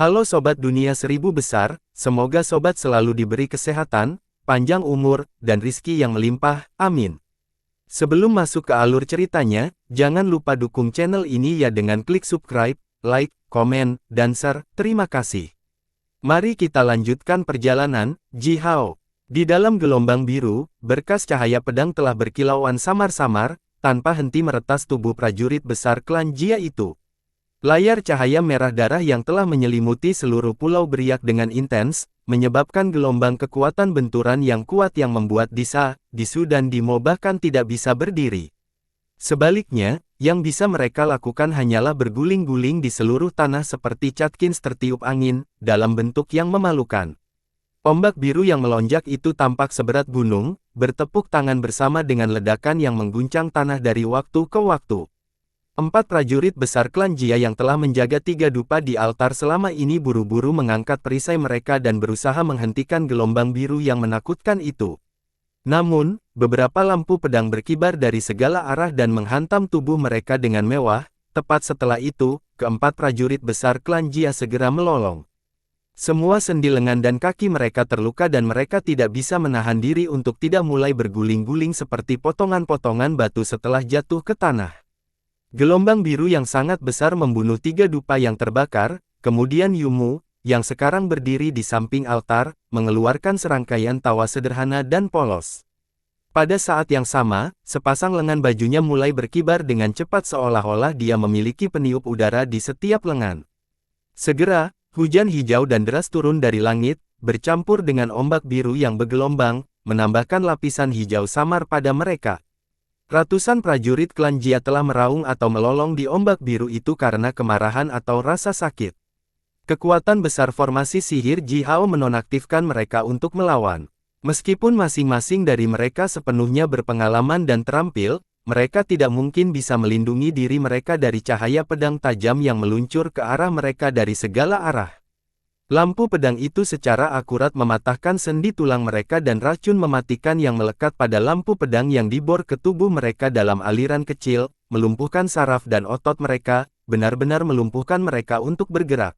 Halo Sobat Dunia Seribu Besar, semoga Sobat selalu diberi kesehatan, panjang umur, dan rizki yang melimpah, amin. Sebelum masuk ke alur ceritanya, jangan lupa dukung channel ini ya dengan klik subscribe, like, komen, dan share, terima kasih. Mari kita lanjutkan perjalanan, Jihao. Di dalam gelombang biru, berkas cahaya pedang telah berkilauan samar-samar, tanpa henti meretas tubuh prajurit besar klan Jia itu. Layar cahaya merah darah yang telah menyelimuti seluruh pulau beriak dengan intens, menyebabkan gelombang kekuatan benturan yang kuat yang membuat Disa, Disu dan Dimo bahkan tidak bisa berdiri. Sebaliknya, yang bisa mereka lakukan hanyalah berguling-guling di seluruh tanah seperti Catkins tertiup angin, dalam bentuk yang memalukan. Ombak biru yang melonjak itu tampak seberat gunung, bertepuk tangan bersama dengan ledakan yang mengguncang tanah dari waktu ke waktu. 4 prajurit besar klan Jia yang telah menjaga 3 dupa di altar selama ini buru-buru mengangkat perisai mereka dan berusaha menghentikan gelombang biru yang menakutkan itu. Namun, beberapa lampu pedang berkibar dari segala arah dan menghantam tubuh mereka dengan mewah. Tepat setelah itu, keempat prajurit besar klan Jia segera melolong. Semua sendi lengan dan kaki mereka terluka dan mereka tidak bisa menahan diri untuk tidak mulai berguling-guling seperti potongan-potongan batu setelah jatuh ke tanah. Gelombang biru yang sangat besar membunuh 3 dupa yang terbakar, kemudian Yumu, yang sekarang berdiri di samping altar, mengeluarkan serangkaian tawa sederhana dan polos. Pada saat yang sama, sepasang lengan bajunya mulai berkibar dengan cepat seolah-olah dia memiliki peniup udara di setiap lengan. Segera, hujan hijau dan deras turun dari langit, bercampur dengan ombak biru yang bergelombang, menambahkan lapisan hijau samar pada mereka. Ratusan prajurit klan Jia telah meraung atau melolong di ombak biru itu karena kemarahan atau rasa sakit. Kekuatan besar formasi sihir Jihao menonaktifkan mereka untuk melawan. Meskipun masing-masing dari mereka sepenuhnya berpengalaman dan terampil, mereka tidak mungkin bisa melindungi diri mereka dari cahaya pedang tajam yang meluncur ke arah mereka dari segala arah. Lampu pedang itu secara akurat mematahkan sendi tulang mereka dan racun mematikan yang melekat pada lampu pedang yang dibor ke tubuh mereka dalam aliran kecil, melumpuhkan saraf dan otot mereka, benar-benar melumpuhkan mereka untuk bergerak.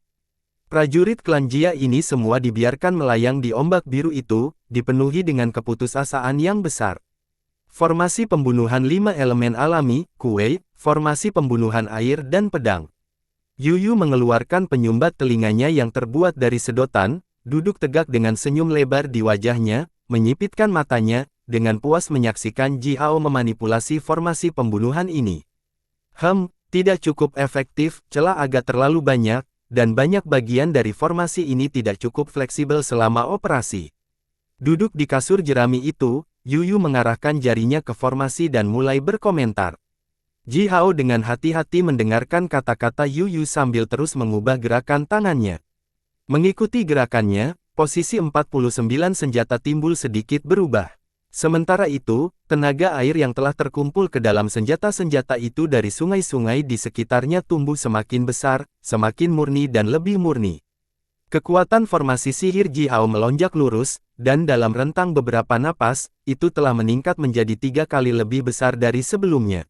Prajurit klan Jia ini semua dibiarkan melayang di ombak biru itu, dipenuhi dengan keputusasaan yang besar. Formasi pembunuhan 5 elemen alami, Kuei, formasi pembunuhan air dan pedang. Yuyu mengeluarkan penyumbat telinganya yang terbuat dari sedotan, duduk tegak dengan senyum lebar di wajahnya, menyipitkan matanya, dengan puas menyaksikan Jihao memanipulasi formasi pembunuhan ini. Tidak cukup efektif, celah agak terlalu banyak, dan banyak bagian dari formasi ini tidak cukup fleksibel selama operasi. Duduk di kasur jerami itu, Yuyu mengarahkan jarinya ke formasi dan mulai berkomentar. Jihao dengan hati-hati mendengarkan kata-kata Yuyu sambil terus mengubah gerakan tangannya. Mengikuti gerakannya, posisi 49 senjata timbul sedikit berubah. Sementara itu, tenaga air yang telah terkumpul ke dalam senjata-senjata itu dari sungai-sungai di sekitarnya tumbuh semakin besar, semakin murni dan lebih murni. Kekuatan formasi sihir Jihao melonjak lurus, dan dalam rentang beberapa napas, itu telah meningkat menjadi 3 kali lebih besar dari sebelumnya.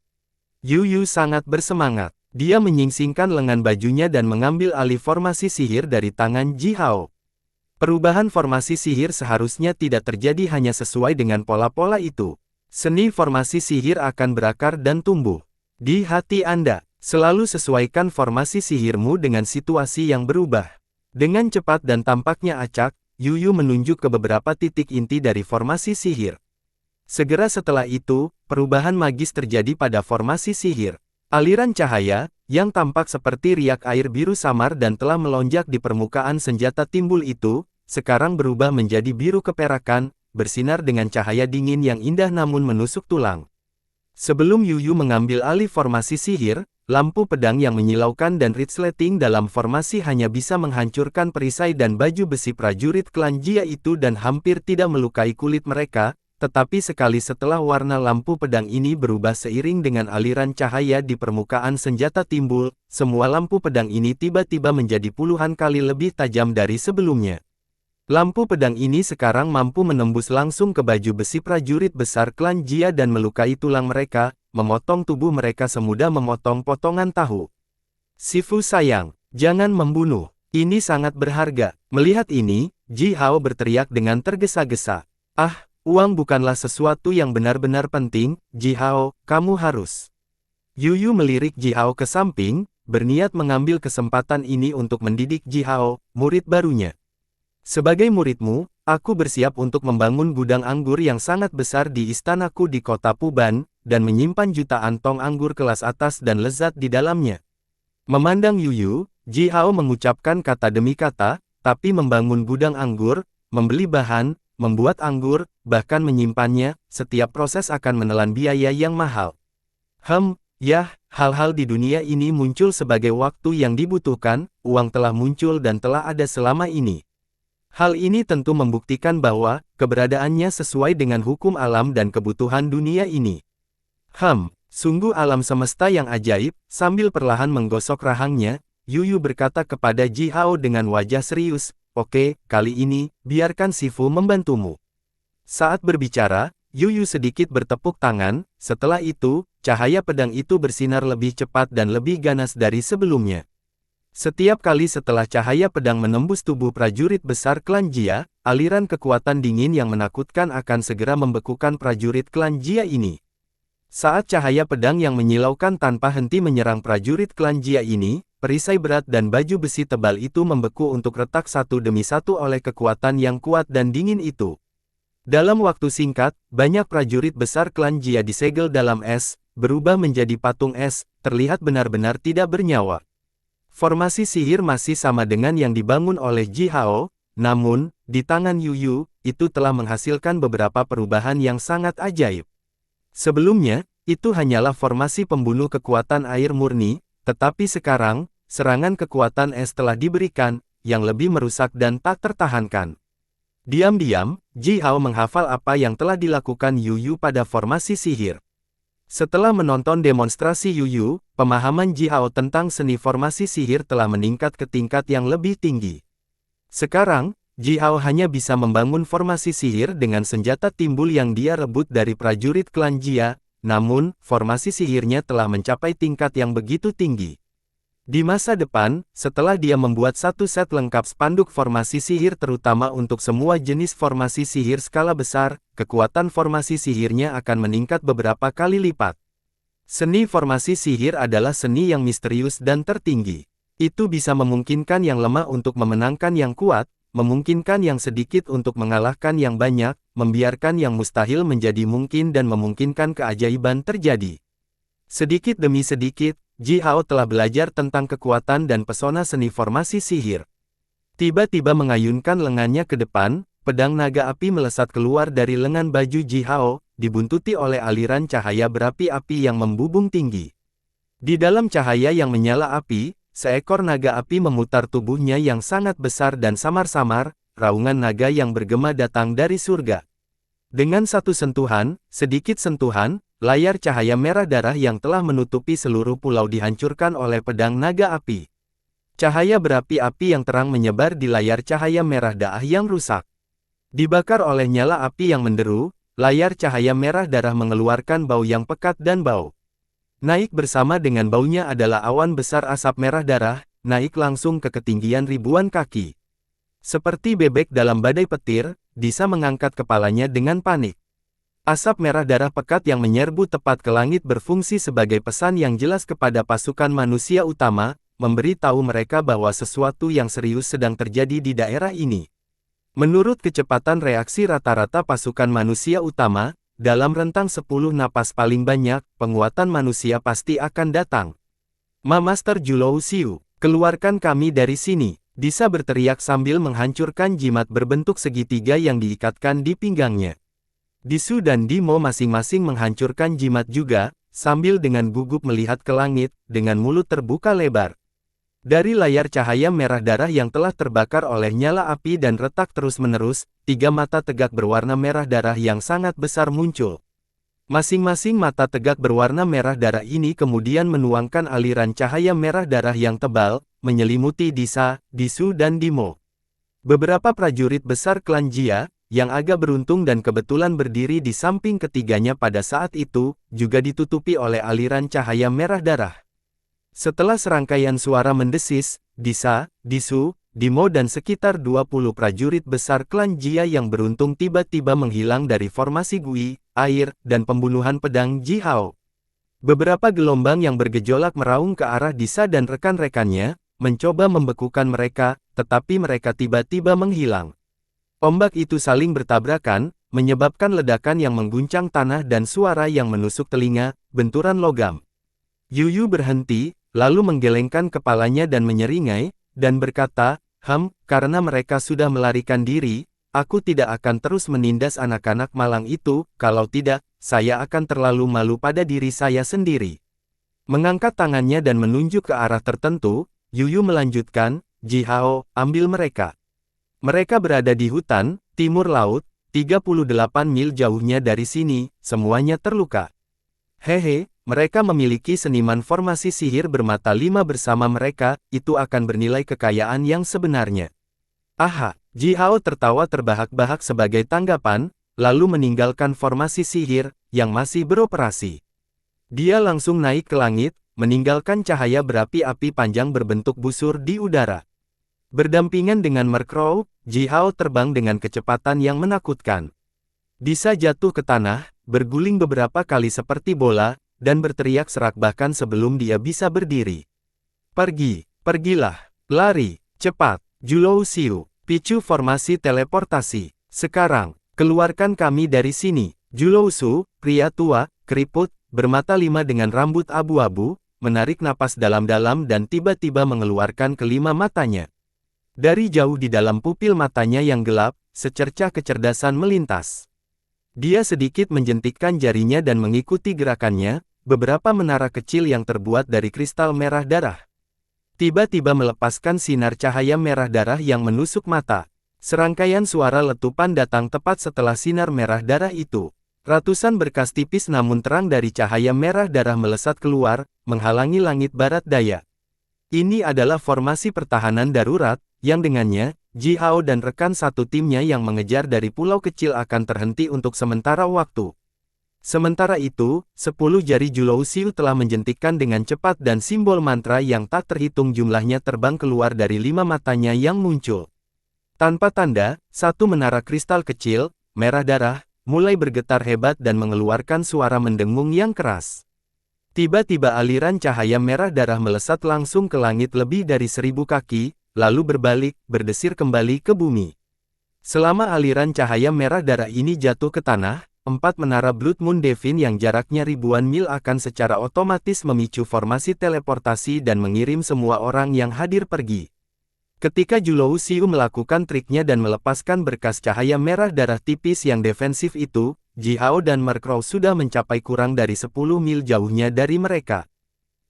Yuyu sangat bersemangat. Dia menyingsingkan lengan bajunya dan mengambil alih formasi sihir dari tangan Jihao. Perubahan formasi sihir seharusnya tidak terjadi hanya sesuai dengan pola-pola itu. Seni formasi sihir akan berakar dan tumbuh. Di hati Anda, selalu sesuaikan formasi sihirmu dengan situasi yang berubah. Dengan cepat dan tampaknya acak, Yuyu menunjuk ke beberapa titik inti dari formasi sihir. Segera setelah itu, perubahan magis terjadi pada formasi sihir. Aliran cahaya, yang tampak seperti riak air biru samar dan telah melonjak di permukaan senjata timbul itu, sekarang berubah menjadi biru keperakan, bersinar dengan cahaya dingin yang indah namun menusuk tulang. Sebelum Yuyu mengambil alih formasi sihir, lampu pedang yang menyilaukan dan resleting dalam formasi hanya bisa menghancurkan perisai dan baju besi prajurit klan Jia itu dan hampir tidak melukai kulit mereka. Tetapi sekali setelah warna lampu pedang ini berubah seiring dengan aliran cahaya di permukaan senjata timbul, semua lampu pedang ini tiba-tiba menjadi puluhan kali lebih tajam dari sebelumnya. Lampu pedang ini sekarang mampu menembus langsung ke baju besi prajurit besar klan Jia dan melukai tulang mereka, memotong tubuh mereka semudah memotong potongan tahu. Sifu sayang, jangan membunuh. Ini sangat berharga. Melihat ini, Ji Hao berteriak dengan tergesa-gesa. Ah, uang bukanlah sesuatu yang benar-benar penting, Ji Hao, kamu harus. Yu melirik Ji Hao ke samping, berniat mengambil kesempatan ini untuk mendidik Ji Hao, murid barunya. Sebagai muridmu, aku bersiap untuk membangun gudang anggur yang sangat besar di istanaku di kota Puban, dan menyimpan jutaan tong anggur kelas atas dan lezat di dalamnya. Memandang Yu, Ji Hao mengucapkan kata demi kata, tapi membangun gudang anggur, membeli bahan, membuat anggur, bahkan menyimpannya, setiap proses akan menelan biaya yang mahal. Ya, hal-hal di dunia ini muncul sebagai waktu yang dibutuhkan, uang telah muncul dan telah ada selama ini. Hal ini tentu membuktikan bahwa, keberadaannya sesuai dengan hukum alam dan kebutuhan dunia ini. Sungguh alam semesta yang ajaib, sambil perlahan menggosok rahangnya, Yu berkata kepada Ji Hao dengan wajah serius, oke, kali ini, biarkan Sifu membantumu. Saat berbicara, Yu sedikit bertepuk tangan, setelah itu, cahaya pedang itu bersinar lebih cepat dan lebih ganas dari sebelumnya. Setiap kali setelah cahaya pedang menembus tubuh prajurit besar klan Jia, aliran kekuatan dingin yang menakutkan akan segera membekukan prajurit klan Jia ini. Saat cahaya pedang yang menyilaukan tanpa henti menyerang prajurit klan Jia ini, perisai berat dan baju besi tebal itu membeku untuk retak satu demi satu oleh kekuatan yang kuat dan dingin itu. Dalam waktu singkat, banyak prajurit besar klan Jia disegel dalam es, berubah menjadi patung es, terlihat benar-benar tidak bernyawa. Formasi sihir masih sama dengan yang dibangun oleh Ji Hao, namun, di tangan Yu, itu telah menghasilkan beberapa perubahan yang sangat ajaib. Sebelumnya, itu hanyalah formasi pembunuh kekuatan air murni, tetapi sekarang, serangan kekuatan es telah diberikan, yang lebih merusak dan tak tertahankan. Diam-diam, Ji Hao menghafal apa yang telah dilakukan Yu pada formasi sihir. Setelah menonton demonstrasi Yu, pemahaman Ji Hao tentang seni formasi sihir telah meningkat ke tingkat yang lebih tinggi. Sekarang, Ji Hao hanya bisa membangun formasi sihir dengan senjata timbul yang dia rebut dari prajurit klan Jia, namun, formasi sihirnya telah mencapai tingkat yang begitu tinggi. Di masa depan, setelah dia membuat satu set lengkap spanduk formasi sihir terutama untuk semua jenis formasi sihir skala besar, kekuatan formasi sihirnya akan meningkat beberapa kali lipat. Seni formasi sihir adalah seni yang misterius dan tertinggi. Itu bisa memungkinkan yang lemah untuk memenangkan yang kuat, memungkinkan yang sedikit untuk mengalahkan yang banyak, membiarkan yang mustahil menjadi mungkin dan memungkinkan keajaiban terjadi. Sedikit demi sedikit, Ji Hao telah belajar tentang kekuatan dan pesona seni formasi sihir. Tiba-tiba mengayunkan lengannya ke depan, pedang naga api melesat keluar dari lengan baju Ji Hao, dibuntuti oleh aliran cahaya berapi-api yang membubung tinggi. Di dalam cahaya yang menyala api, seekor naga api memutar tubuhnya yang sangat besar dan samar-samar, raungan naga yang bergema datang dari surga. Dengan satu sentuhan, sedikit sentuhan, layar cahaya merah darah yang telah menutupi seluruh pulau dihancurkan oleh pedang naga api. Cahaya berapi-api yang terang menyebar di layar cahaya merah darah yang rusak. Dibakar oleh nyala api yang menderu, layar cahaya merah darah mengeluarkan bau yang pekat dan bau. Naik bersama dengan baunya adalah awan besar asap merah darah, naik langsung ke ketinggian ribuan kaki. Seperti bebek dalam badai petir, Disa mengangkat kepalanya dengan panik. Asap merah darah pekat yang menyerbu tepat ke langit berfungsi sebagai pesan yang jelas kepada pasukan manusia utama, memberi tahu mereka bahwa sesuatu yang serius sedang terjadi di daerah ini. Menurut kecepatan reaksi rata-rata pasukan manusia utama, dalam rentang 10 napas paling banyak, penguatan manusia pasti akan datang. Master Julou Xiu, keluarkan kami dari sini, Disa berteriak sambil menghancurkan jimat berbentuk segitiga yang diikatkan di pinggangnya. Disu dan Dimo masing-masing menghancurkan jimat juga, sambil dengan gugup melihat ke langit, dengan mulut terbuka lebar. Dari layar cahaya merah darah yang telah terbakar oleh nyala api dan retak terus-menerus, 3 mata tegak berwarna merah darah yang sangat besar muncul. Masing-masing mata tegak berwarna merah darah ini kemudian menuangkan aliran cahaya merah darah yang tebal, menyelimuti Disa, Disu dan Dimo. Beberapa prajurit besar klan Jia, yang agak beruntung dan kebetulan berdiri di samping ketiganya pada saat itu, juga ditutupi oleh aliran cahaya merah darah. Setelah serangkaian suara mendesis, Disa, Disu, Dimo dan sekitar 20 prajurit besar klan Jia yang beruntung tiba-tiba menghilang dari formasi Gui, air, dan pembunuhan pedang Ji Hao. Beberapa gelombang yang bergejolak meraung ke arah Disa dan rekan-rekannya, mencoba membekukan mereka, tetapi mereka tiba-tiba menghilang. Ombak itu saling bertabrakan, menyebabkan ledakan yang mengguncang tanah dan suara yang menusuk telinga, benturan logam. Yuyu berhenti, lalu menggelengkan kepalanya dan menyeringai, dan berkata, karena mereka sudah melarikan diri, aku tidak akan terus menindas anak-anak malang itu, kalau tidak, saya akan terlalu malu pada diri saya sendiri. Mengangkat tangannya dan menunjuk ke arah tertentu, Yuyu melanjutkan, Ji Hao, ambil mereka. Mereka berada di hutan, timur laut, 38 mil jauhnya dari sini, semuanya terluka. Hehe, mereka memiliki seniman formasi sihir bermata 5 bersama mereka, itu akan bernilai kekayaan yang sebenarnya. Aha, Ji Hao tertawa terbahak-bahak sebagai tanggapan, lalu meninggalkan formasi sihir, yang masih beroperasi. Dia langsung naik ke langit, meninggalkan cahaya berapi-api panjang berbentuk busur di udara. Berdampingan dengan Mercrow, Ji Hao terbang dengan kecepatan yang menakutkan. Disa jatuh ke tanah, berguling beberapa kali seperti bola, dan berteriak serak bahkan sebelum dia bisa berdiri. Pergilah, lari, cepat, Julou Xiu, picu formasi teleportasi. Sekarang, keluarkan kami dari sini. Julou Xiu, pria tua, keriput, bermata 5 dengan rambut abu-abu, menarik napas dalam-dalam dan tiba-tiba mengeluarkan kelima matanya. Dari jauh di dalam pupil matanya yang gelap, secercah kecerdasan melintas. Dia sedikit menjentikkan jarinya dan mengikuti gerakannya, beberapa menara kecil yang terbuat dari kristal merah darah. Tiba-tiba melepaskan sinar cahaya merah darah yang menusuk mata. Serangkaian suara letupan datang tepat setelah sinar merah darah itu. Ratusan berkas tipis namun terang dari cahaya merah darah melesat keluar, menghalangi langit barat daya. Ini adalah formasi pertahanan darurat, yang dengannya, Ji Hao dan rekan satu timnya yang mengejar dari pulau kecil akan terhenti untuk sementara waktu. Sementara itu, 10 jari Julou Xiu telah menjentikkan dengan cepat dan simbol mantra yang tak terhitung jumlahnya terbang keluar dari 5 matanya yang muncul. Tanpa tanda, satu menara kristal kecil, merah darah, mulai bergetar hebat dan mengeluarkan suara mendengung yang keras. Tiba-tiba aliran cahaya merah darah melesat langsung ke langit lebih dari 1000 kaki, lalu berbalik, berdesir kembali ke bumi. Selama aliran cahaya merah darah ini jatuh ke tanah, 4 menara Blood Moon Devin yang jaraknya ribuan mil akan secara otomatis memicu formasi teleportasi dan mengirim semua orang yang hadir pergi. Ketika Julou Xiu melakukan triknya dan melepaskan berkas cahaya merah darah tipis yang defensif itu, Ji Hao dan Mercrow sudah mencapai kurang dari 10 mil jauhnya dari mereka.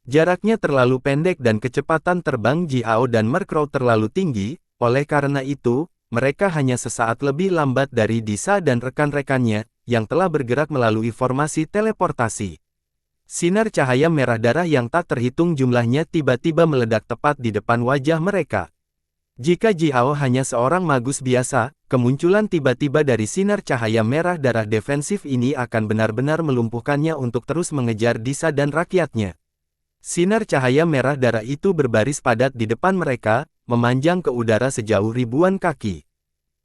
Jaraknya terlalu pendek dan kecepatan terbang Ji Hao dan Mercrow terlalu tinggi, oleh karena itu, mereka hanya sesaat lebih lambat dari Disa dan rekan-rekannya, yang telah bergerak melalui formasi teleportasi. Sinar cahaya merah darah yang tak terhitung jumlahnya tiba-tiba meledak tepat di depan wajah mereka. Jika Ji Hao hanya seorang magus biasa, kemunculan tiba-tiba dari sinar cahaya merah darah defensif ini akan benar-benar melumpuhkannya untuk terus mengejar Disa dan rakyatnya. Sinar cahaya merah darah itu berbaris padat di depan mereka, memanjang ke udara sejauh ribuan kaki.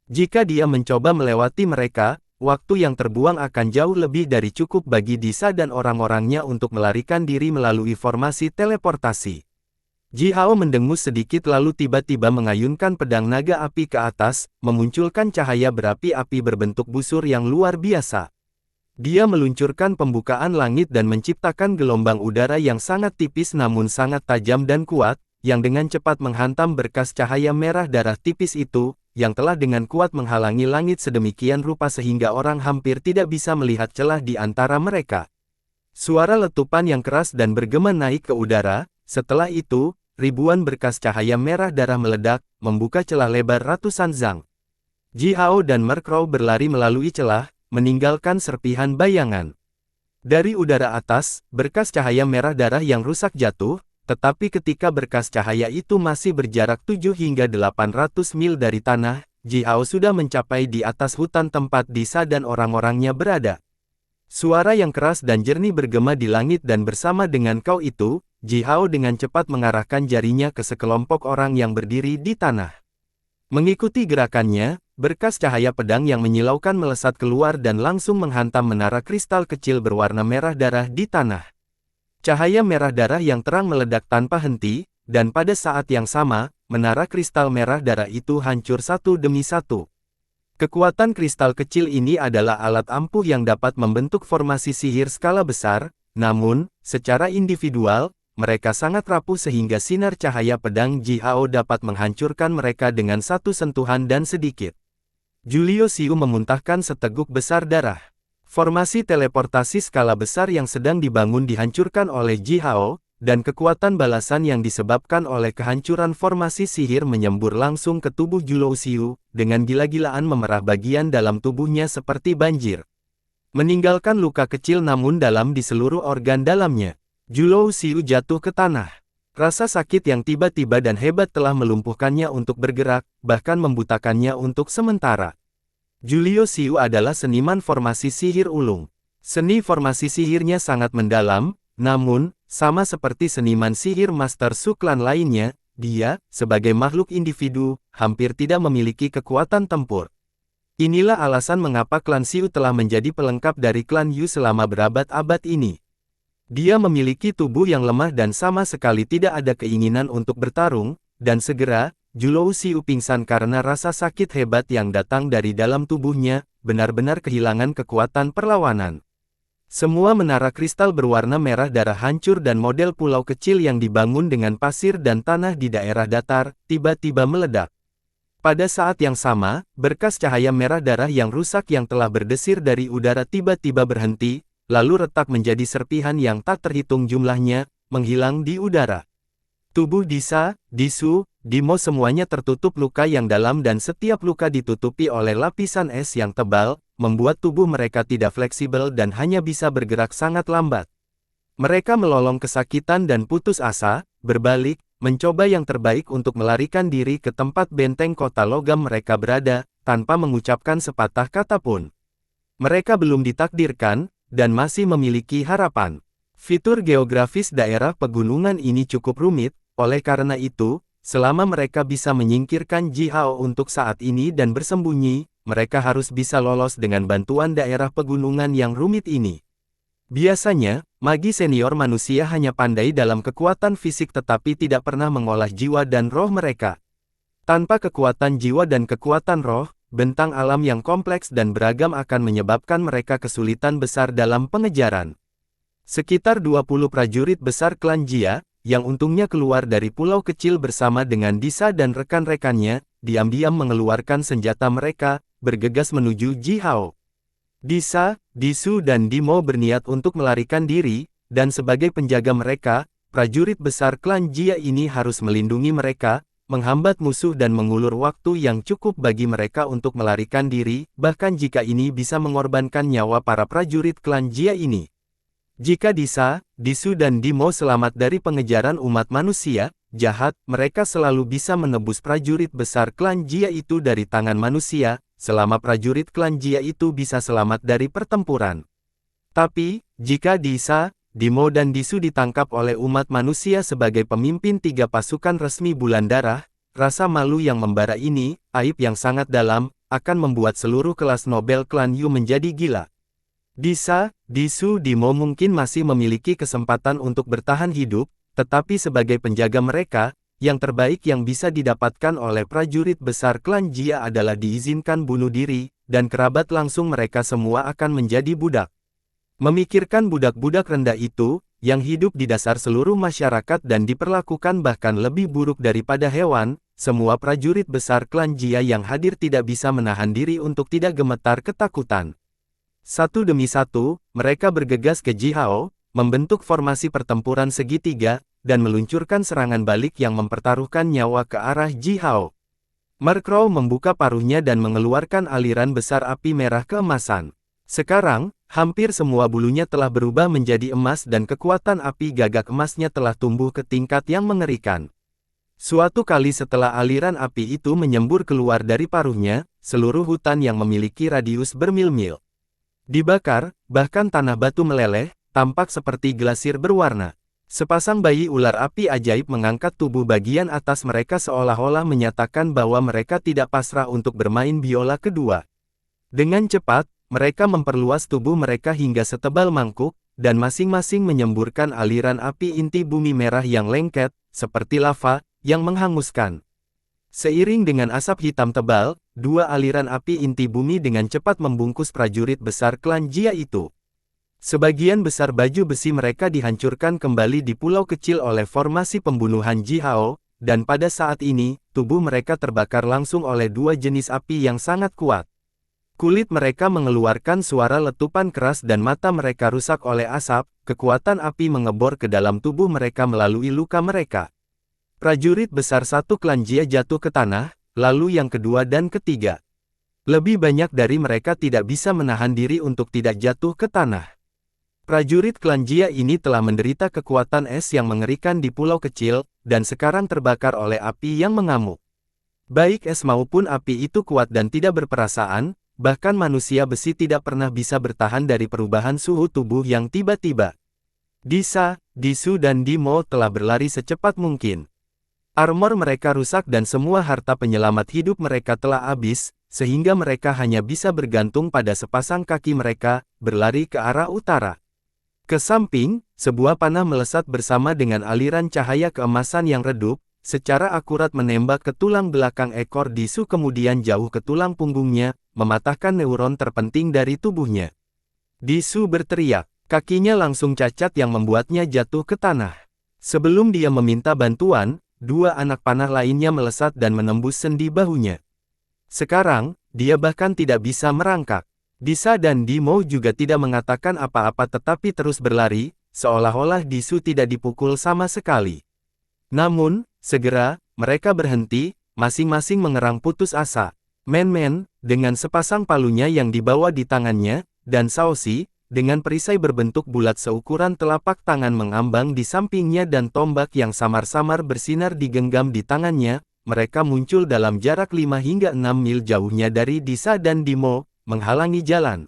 Jika dia mencoba melewati mereka, waktu yang terbuang akan jauh lebih dari cukup bagi Disa dan orang-orangnya untuk melarikan diri melalui formasi teleportasi. Ji Hao mendengus sedikit lalu tiba-tiba mengayunkan pedang naga api ke atas, memunculkan cahaya berapi-api berbentuk busur yang luar biasa. Dia meluncurkan pembukaan langit dan menciptakan gelombang udara yang sangat tipis namun sangat tajam dan kuat, yang dengan cepat menghantam berkas cahaya merah darah tipis itu, yang telah dengan kuat menghalangi langit sedemikian rupa sehingga orang hampir tidak bisa melihat celah di antara mereka. Suara letupan yang keras dan bergema naik ke udara, setelah itu, ribuan berkas cahaya merah darah meledak, membuka celah lebar ratusan zang. Ji Hao dan Mercrow berlari melalui celah, meninggalkan serpihan bayangan. Dari udara atas, berkas cahaya merah darah yang rusak jatuh, tetapi ketika berkas cahaya itu masih berjarak 7 hingga 800 mil dari tanah, Ji Hao sudah mencapai di atas hutan tempat Disa dan orang-orangnya berada. Suara yang keras dan jernih bergema di langit dan bersama dengan kau itu, Ji Hao dengan cepat mengarahkan jarinya ke sekelompok orang yang berdiri di tanah. Mengikuti gerakannya, berkas cahaya pedang yang menyilaukan melesat keluar dan langsung menghantam menara kristal kecil berwarna merah darah di tanah. Cahaya merah darah yang terang meledak tanpa henti, dan pada saat yang sama, menara kristal merah darah itu hancur satu demi satu. Kekuatan kristal kecil ini adalah alat ampuh yang dapat membentuk formasi sihir skala besar, namun, secara individual, mereka sangat rapuh sehingga sinar cahaya pedang Jihao dapat menghancurkan mereka dengan satu sentuhan dan sedikit. Julio Xiu memuntahkan seteguk besar darah. Formasi teleportasi skala besar yang sedang dibangun dihancurkan oleh Jihao, dan kekuatan balasan yang disebabkan oleh kehancuran formasi sihir menyembur langsung ke tubuh Julio Xiu, dengan gila-gilaan memerah bagian dalam tubuhnya seperti banjir. Meninggalkan luka kecil namun dalam di seluruh organ dalamnya. Julio Xiu jatuh ke tanah. Rasa sakit yang tiba-tiba dan hebat telah melumpuhkannya untuk bergerak, bahkan membutakannya untuk sementara. Julio Xiu adalah seniman formasi sihir ulung. Seni formasi sihirnya sangat mendalam, namun, sama seperti seniman sihir Master Su klan lainnya, dia, sebagai makhluk individu, hampir tidak memiliki kekuatan tempur. Inilah alasan mengapa klan Xiu telah menjadi pelengkap dari klan Yu selama berabad-abad ini. Dia memiliki tubuh yang lemah dan sama sekali tidak ada keinginan untuk bertarung, dan segera, Julio Xiu pingsan karena rasa sakit hebat yang datang dari dalam tubuhnya, benar-benar kehilangan kekuatan perlawanan. Semua menara kristal berwarna merah darah hancur dan model pulau kecil yang dibangun dengan pasir dan tanah di daerah datar, tiba-tiba meledak. Pada saat yang sama, berkas cahaya merah darah yang rusak yang telah berdesir dari udara tiba-tiba berhenti, lalu retak menjadi serpihan yang tak terhitung jumlahnya, menghilang di udara. Tubuh Disa, Disu, Dimo semuanya tertutup luka yang dalam dan setiap luka ditutupi oleh lapisan es yang tebal, membuat tubuh mereka tidak fleksibel dan hanya bisa bergerak sangat lambat. Mereka melolong kesakitan dan putus asa, berbalik, mencoba yang terbaik untuk melarikan diri ke tempat benteng kota logam mereka berada, tanpa mengucapkan sepatah kata pun. Mereka belum ditakdirkan, dan masih memiliki harapan. Fitur geografis daerah pegunungan ini cukup rumit, oleh karena itu, selama mereka bisa menyingkirkan Jihao untuk saat ini dan bersembunyi, mereka harus bisa lolos dengan bantuan daerah pegunungan yang rumit ini. Biasanya, magi senior manusia hanya pandai dalam kekuatan fisik tetapi tidak pernah mengolah jiwa dan roh mereka. Tanpa kekuatan jiwa dan kekuatan roh, bentang alam yang kompleks dan beragam akan menyebabkan mereka kesulitan besar dalam pengejaran. Sekitar 20 prajurit besar klan Jia, yang untungnya keluar dari pulau kecil bersama dengan Disa dan rekan-rekannya, diam-diam mengeluarkan senjata mereka, bergegas menuju Jihao. Disa, Disu dan Dimo berniat untuk melarikan diri, dan sebagai penjaga mereka, prajurit besar klan Jia ini harus melindungi mereka, menghambat musuh dan mengulur waktu yang cukup bagi mereka untuk melarikan diri, bahkan jika ini bisa mengorbankan nyawa para prajurit klan Jia ini. Jika Disa, Disu dan Dimo selamat dari pengejaran umat manusia jahat, mereka selalu bisa menebus prajurit besar klan Jia itu dari tangan manusia, selama prajurit klan Jia itu bisa selamat dari pertempuran. Tapi, jika Disa, Dimo dan Disu ditangkap oleh umat manusia sebagai pemimpin 3 pasukan resmi Bulan Darah, rasa malu yang membara ini, aib yang sangat dalam, akan membuat seluruh kelas Nobel klan Yu menjadi gila. Disa, Disu, Dimo mungkin masih memiliki kesempatan untuk bertahan hidup, tetapi sebagai penjaga mereka, yang terbaik yang bisa didapatkan oleh prajurit besar klan Jia adalah diizinkan bunuh diri, dan kerabat langsung mereka semua akan menjadi budak. Memikirkan budak-budak rendah itu, yang hidup di dasar seluruh masyarakat dan diperlakukan bahkan lebih buruk daripada hewan, semua prajurit besar klan Jia yang hadir tidak bisa menahan diri untuk tidak gemetar ketakutan. Satu demi satu, mereka bergegas ke Jihao, membentuk formasi pertempuran segitiga, dan meluncurkan serangan balik yang mempertaruhkan nyawa ke arah Jihao. Mark Crow membuka paruhnya dan mengeluarkan aliran besar api merah keemasan. Sekarang, hampir semua bulunya telah berubah menjadi emas dan kekuatan api gagak emasnya telah tumbuh ke tingkat yang mengerikan. Suatu kali setelah aliran api itu menyembur keluar dari paruhnya, seluruh hutan yang memiliki radius bermil-mil dibakar, bahkan tanah batu meleleh, tampak seperti glasir berwarna. Sepasang bayi ular api ajaib mengangkat tubuh bagian atas mereka seolah-olah menyatakan bahwa mereka tidak pasrah untuk bermain biola kedua. Dengan cepat, mereka memperluas tubuh mereka hingga setebal mangkuk, dan masing-masing menyemburkan aliran api inti bumi merah yang lengket, seperti lava, yang menghanguskan. Seiring dengan asap hitam tebal, dua aliran api inti bumi dengan cepat membungkus prajurit besar klan Jia itu. Sebagian besar baju besi mereka dihancurkan kembali di pulau kecil oleh formasi pembunuhan Ji Hao, dan pada saat ini, tubuh mereka terbakar langsung oleh dua jenis api yang sangat kuat. Kulit mereka mengeluarkan suara letupan keras dan mata mereka rusak oleh asap, kekuatan api mengebor ke dalam tubuh mereka melalui luka mereka. Prajurit besar satu klan Jia jatuh ke tanah, lalu yang kedua dan ketiga. Lebih banyak dari mereka tidak bisa menahan diri untuk tidak jatuh ke tanah. Prajurit klan Jia ini telah menderita kekuatan es yang mengerikan di pulau kecil, dan sekarang terbakar oleh api yang mengamuk. Baik es maupun api itu kuat dan tidak berperasaan, bahkan manusia besi tidak pernah bisa bertahan dari perubahan suhu tubuh yang tiba-tiba. Disa, Disu dan Dimo telah berlari secepat mungkin. Armor mereka rusak dan semua harta penyelamat hidup mereka telah habis, sehingga mereka hanya bisa bergantung pada sepasang kaki mereka, berlari ke arah utara. Ke samping, sebuah panah melesat bersama dengan aliran cahaya keemasan yang redup, secara akurat menembak ke tulang belakang ekor Disu kemudian jauh ke tulang punggungnya, mematahkan neuron terpenting dari tubuhnya. Disu berteriak, kakinya langsung cacat yang membuatnya jatuh ke tanah. Sebelum dia meminta bantuan, dua anak panah lainnya melesat dan menembus sendi bahunya. Sekarang, dia bahkan tidak bisa merangkak. Disa dan Dimo juga tidak mengatakan apa-apa tetapi terus berlari, seolah-olah Disu tidak dipukul sama sekali. Namun, segera, mereka berhenti, masing-masing mengerang putus asa. Men-men, dengan sepasang palunya yang dibawa di tangannya, dan Saosi, dengan perisai berbentuk bulat seukuran telapak tangan mengambang di sampingnya dan tombak yang samar-samar bersinar digenggam di tangannya, mereka muncul dalam jarak 5 hingga 6 mil jauhnya dari Disa dan Dimo, menghalangi jalan.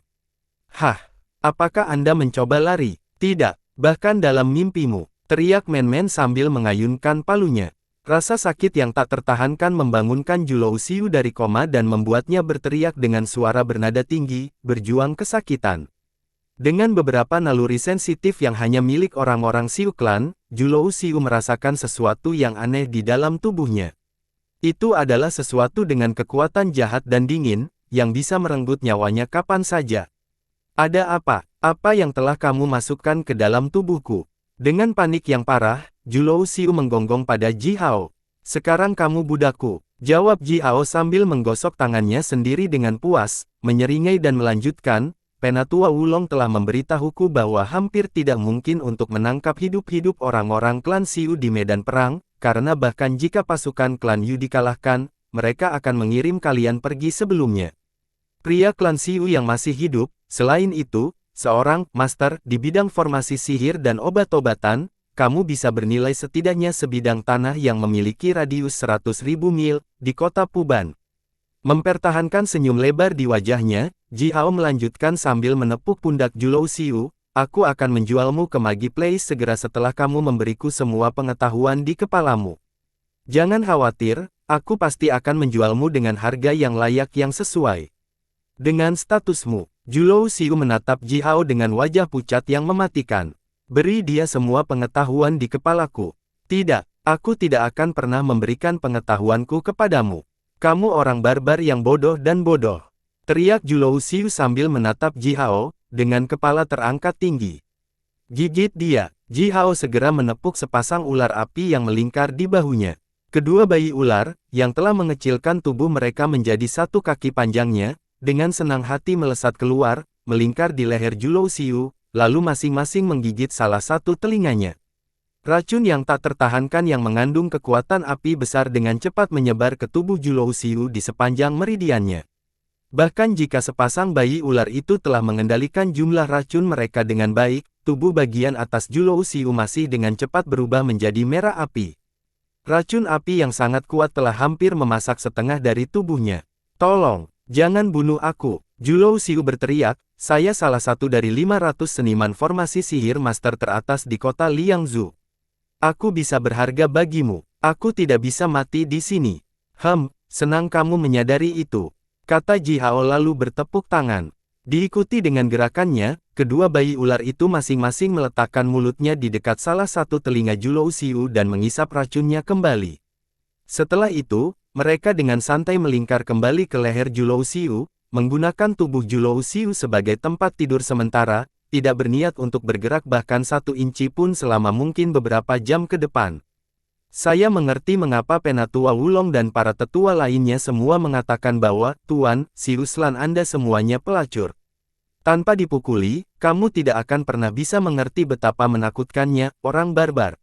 Hah, apakah Anda mencoba lari? Tidak, bahkan dalam mimpimu, teriak Men-Men sambil mengayunkan palunya. Rasa sakit yang tak tertahankan membangunkan Julou Xiu dari koma dan membuatnya berteriak dengan suara bernada tinggi, berjuang kesakitan. Dengan beberapa naluri sensitif yang hanya milik orang-orang Xiu Clan, Julou Xiu merasakan sesuatu yang aneh di dalam tubuhnya. Itu adalah sesuatu dengan kekuatan jahat dan dingin, yang bisa merenggut nyawanya kapan saja. Ada apa? Apa yang telah kamu masukkan ke dalam tubuhku? Dengan panik yang parah, Julou Xiu menggonggong pada Ji Hao. Sekarang kamu budakku, jawab Ji Hao sambil menggosok tangannya sendiri dengan puas, menyeringai dan melanjutkan, Penatua Wulong telah memberitahuku bahwa hampir tidak mungkin untuk menangkap hidup-hidup orang-orang klan Xiu di medan perang, karena bahkan jika pasukan klan Yu dikalahkan, mereka akan mengirim kalian pergi sebelumnya. Pria klan Xiu yang masih hidup, selain itu, seorang master di bidang formasi sihir dan obat-obatan, kamu bisa bernilai setidaknya sebidang tanah yang memiliki radius 100.000 mil, di kota Puban. Mempertahankan senyum lebar di wajahnya, Ji Hao melanjutkan sambil menepuk pundak Julou Xiu, aku akan menjualmu ke Magi Place segera setelah kamu memberiku semua pengetahuan di kepalamu. Jangan khawatir, aku pasti akan menjualmu dengan harga yang layak yang sesuai. Dengan statusmu, Julou Xiu menatap Ji Hao dengan wajah pucat yang mematikan. Beri dia semua pengetahuan di kepalaku. Tidak, aku tidak akan pernah memberikan pengetahuanku kepadamu. Kamu orang barbar yang bodoh dan bodoh. Teriak Julou Xiu sambil menatap Ji Hao, dengan kepala terangkat tinggi. Gigit dia, Ji Hao segera menepuk sepasang ular api yang melingkar di bahunya. Kedua bayi ular, yang telah mengecilkan tubuh mereka menjadi satu kaki panjangnya, dengan senang hati melesat keluar, melingkar di leher Julou Xiu, lalu masing-masing menggigit salah satu telinganya. Racun yang tak tertahankan yang mengandung kekuatan api besar dengan cepat menyebar ke tubuh Julou Xiu di sepanjang meridiannya. Bahkan jika sepasang bayi ular itu telah mengendalikan jumlah racun mereka dengan baik, tubuh bagian atas Julou Xiu masih dengan cepat berubah menjadi merah api. Racun api yang sangat kuat telah hampir memasak setengah dari tubuhnya. Tolong! Jangan bunuh aku, Julou Xiu berteriak, saya salah satu dari 500 seniman formasi sihir master teratas di kota Liangzhou. Aku bisa berharga bagimu. Aku tidak bisa mati di sini. Senang kamu menyadari itu, kata Ji Hao lalu bertepuk tangan. Diikuti dengan gerakannya, kedua bayi ular itu masing-masing meletakkan mulutnya di dekat salah satu telinga Julou Xiu dan mengisap racunnya kembali. Setelah itu, mereka dengan santai melingkar kembali ke leher Julou Xiu, menggunakan tubuh Julou Xiu sebagai tempat tidur sementara, tidak berniat untuk bergerak bahkan 1 inci pun selama mungkin beberapa jam ke depan. Saya mengerti mengapa Penatua Wulong dan para tetua lainnya semua mengatakan bahwa, Tuan, Siuslan Anda semuanya pelacur. Tanpa dipukuli, kamu tidak akan pernah bisa mengerti betapa menakutkannya, orang barbar.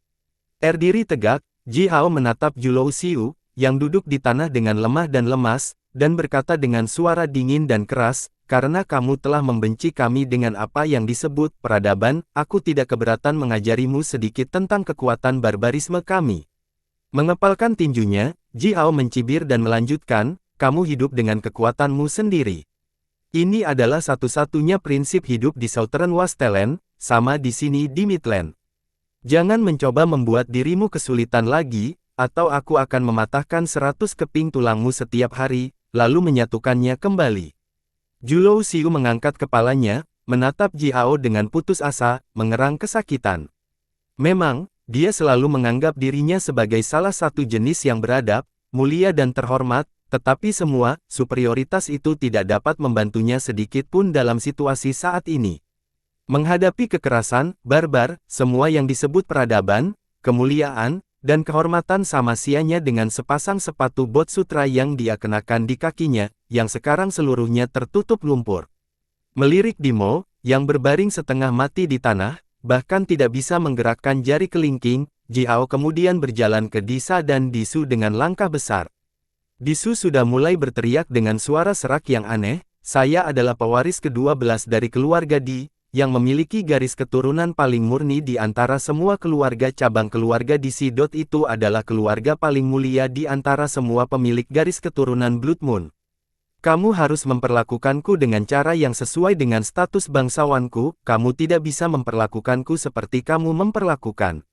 Berdiri tegak, Ji Hao menatap Julou Xiu, yang duduk di tanah dengan lemah dan lemas, dan berkata dengan suara dingin dan keras, karena kamu telah membenci kami dengan apa yang disebut peradaban, aku tidak keberatan mengajarimu sedikit tentang kekuatan barbarisme kami. Mengepalkan tinjunya, Ji Hao mencibir dan melanjutkan, kamu hidup dengan kekuatanmu sendiri. Ini adalah satu-satunya prinsip hidup di Southern Wasteland, sama di sini di Midland. Jangan mencoba membuat dirimu kesulitan lagi, atau aku akan mematahkan 100 keping tulangmu setiap hari, lalu menyatukannya kembali. Julou Xiu mengangkat kepalanya, menatap Ji Hao dengan putus asa, mengerang kesakitan. Memang, dia selalu menganggap dirinya sebagai salah satu jenis yang beradab, mulia dan terhormat, tetapi semua superioritas itu tidak dapat membantunya sedikit pun dalam situasi saat ini. Menghadapi kekerasan, barbar, semua yang disebut peradaban, kemuliaan, dan kehormatan sama sianya dengan sepasang sepatu bot sutra yang dia kenakan di kakinya, yang sekarang seluruhnya tertutup lumpur. Melirik Dimo, yang berbaring setengah mati di tanah, bahkan tidak bisa menggerakkan jari kelingking, Ji Hao kemudian berjalan ke Disa dan Disu dengan langkah besar. Disu sudah mulai berteriak dengan suara serak yang aneh, saya adalah pewaris ke-12 dari keluarga Di, yang memiliki garis keturunan paling murni di antara semua keluarga cabang keluarga Disi. Itu adalah keluarga paling mulia di antara semua pemilik garis keturunan Blood Moon. Kamu harus memperlakukanku dengan cara yang sesuai dengan status bangsawanku, kamu tidak bisa memperlakukanku seperti kamu memperlakukan.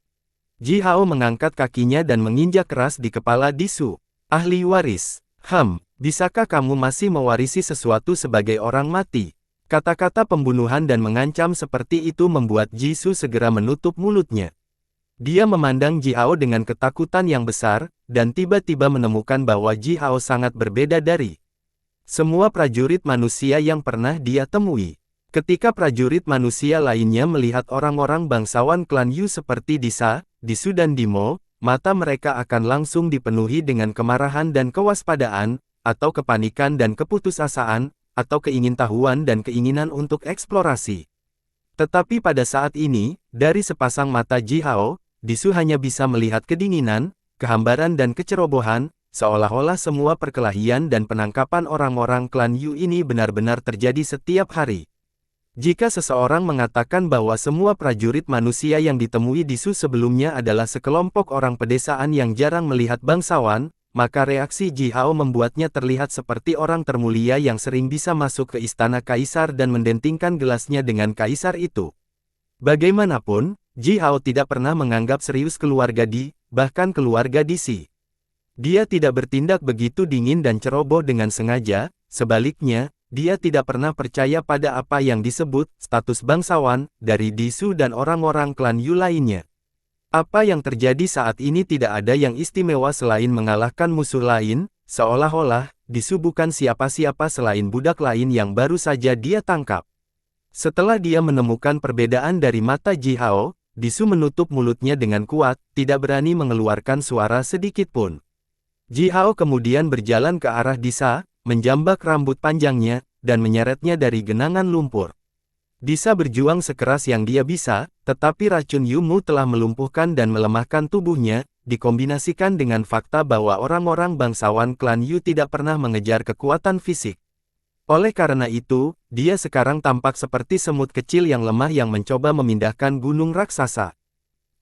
Ji Hao mengangkat kakinya dan menginjak keras di kepala Disu. Ahli waris, bisakah kamu masih mewarisi sesuatu sebagai orang mati? Kata-kata pembunuhan dan mengancam seperti itu membuat Jisoo segera menutup mulutnya. Dia memandang Ji Hao dengan ketakutan yang besar, dan tiba-tiba menemukan bahwa Ji Hao sangat berbeda dari semua prajurit manusia yang pernah dia temui. Ketika prajurit manusia lainnya melihat orang-orang bangsawan klan Yu seperti Disa, Disu dan Dimo, mata mereka akan langsung dipenuhi dengan kemarahan dan kewaspadaan, atau kepanikan dan keputusasaan, atau keingintahuan dan keinginan untuk eksplorasi. Tetapi pada saat ini, dari sepasang mata Ji Hao, Disu hanya bisa melihat kedinginan, kehambaran dan kecerobohan, seolah-olah semua perkelahian dan penangkapan orang-orang klan Yu ini benar-benar terjadi setiap hari. Jika seseorang mengatakan bahwa semua prajurit manusia yang ditemui Disu sebelumnya adalah sekelompok orang pedesaan yang jarang melihat bangsawan, maka reaksi Ji Hao membuatnya terlihat seperti orang termulia yang sering bisa masuk ke istana kaisar dan mendentingkan gelasnya dengan kaisar itu. Bagaimanapun, Ji Hao tidak pernah menganggap serius keluarga Di, bahkan keluarga Disi. Dia tidak bertindak begitu dingin dan ceroboh dengan sengaja, sebaliknya, dia tidak pernah percaya pada apa yang disebut status bangsawan dari Disu dan orang-orang klan Yu lainnya. Apa yang terjadi saat ini tidak ada yang istimewa selain mengalahkan musuh lain, seolah-olah Disu bukan siapa-siapa selain budak lain yang baru saja dia tangkap. Setelah dia menemukan perbedaan dari mata Ji Hao, Disu menutup mulutnya dengan kuat, tidak berani mengeluarkan suara sedikit pun. Ji Hao kemudian berjalan ke arah Disa, menjambak rambut panjangnya, dan menyeretnya dari genangan lumpur. Disa berjuang sekeras yang dia bisa, tetapi racun Yumu telah melumpuhkan dan melemahkan tubuhnya, dikombinasikan dengan fakta bahwa orang-orang bangsawan klan Yu tidak pernah mengejar kekuatan fisik. Oleh karena itu, dia sekarang tampak seperti semut kecil yang lemah yang mencoba memindahkan gunung raksasa.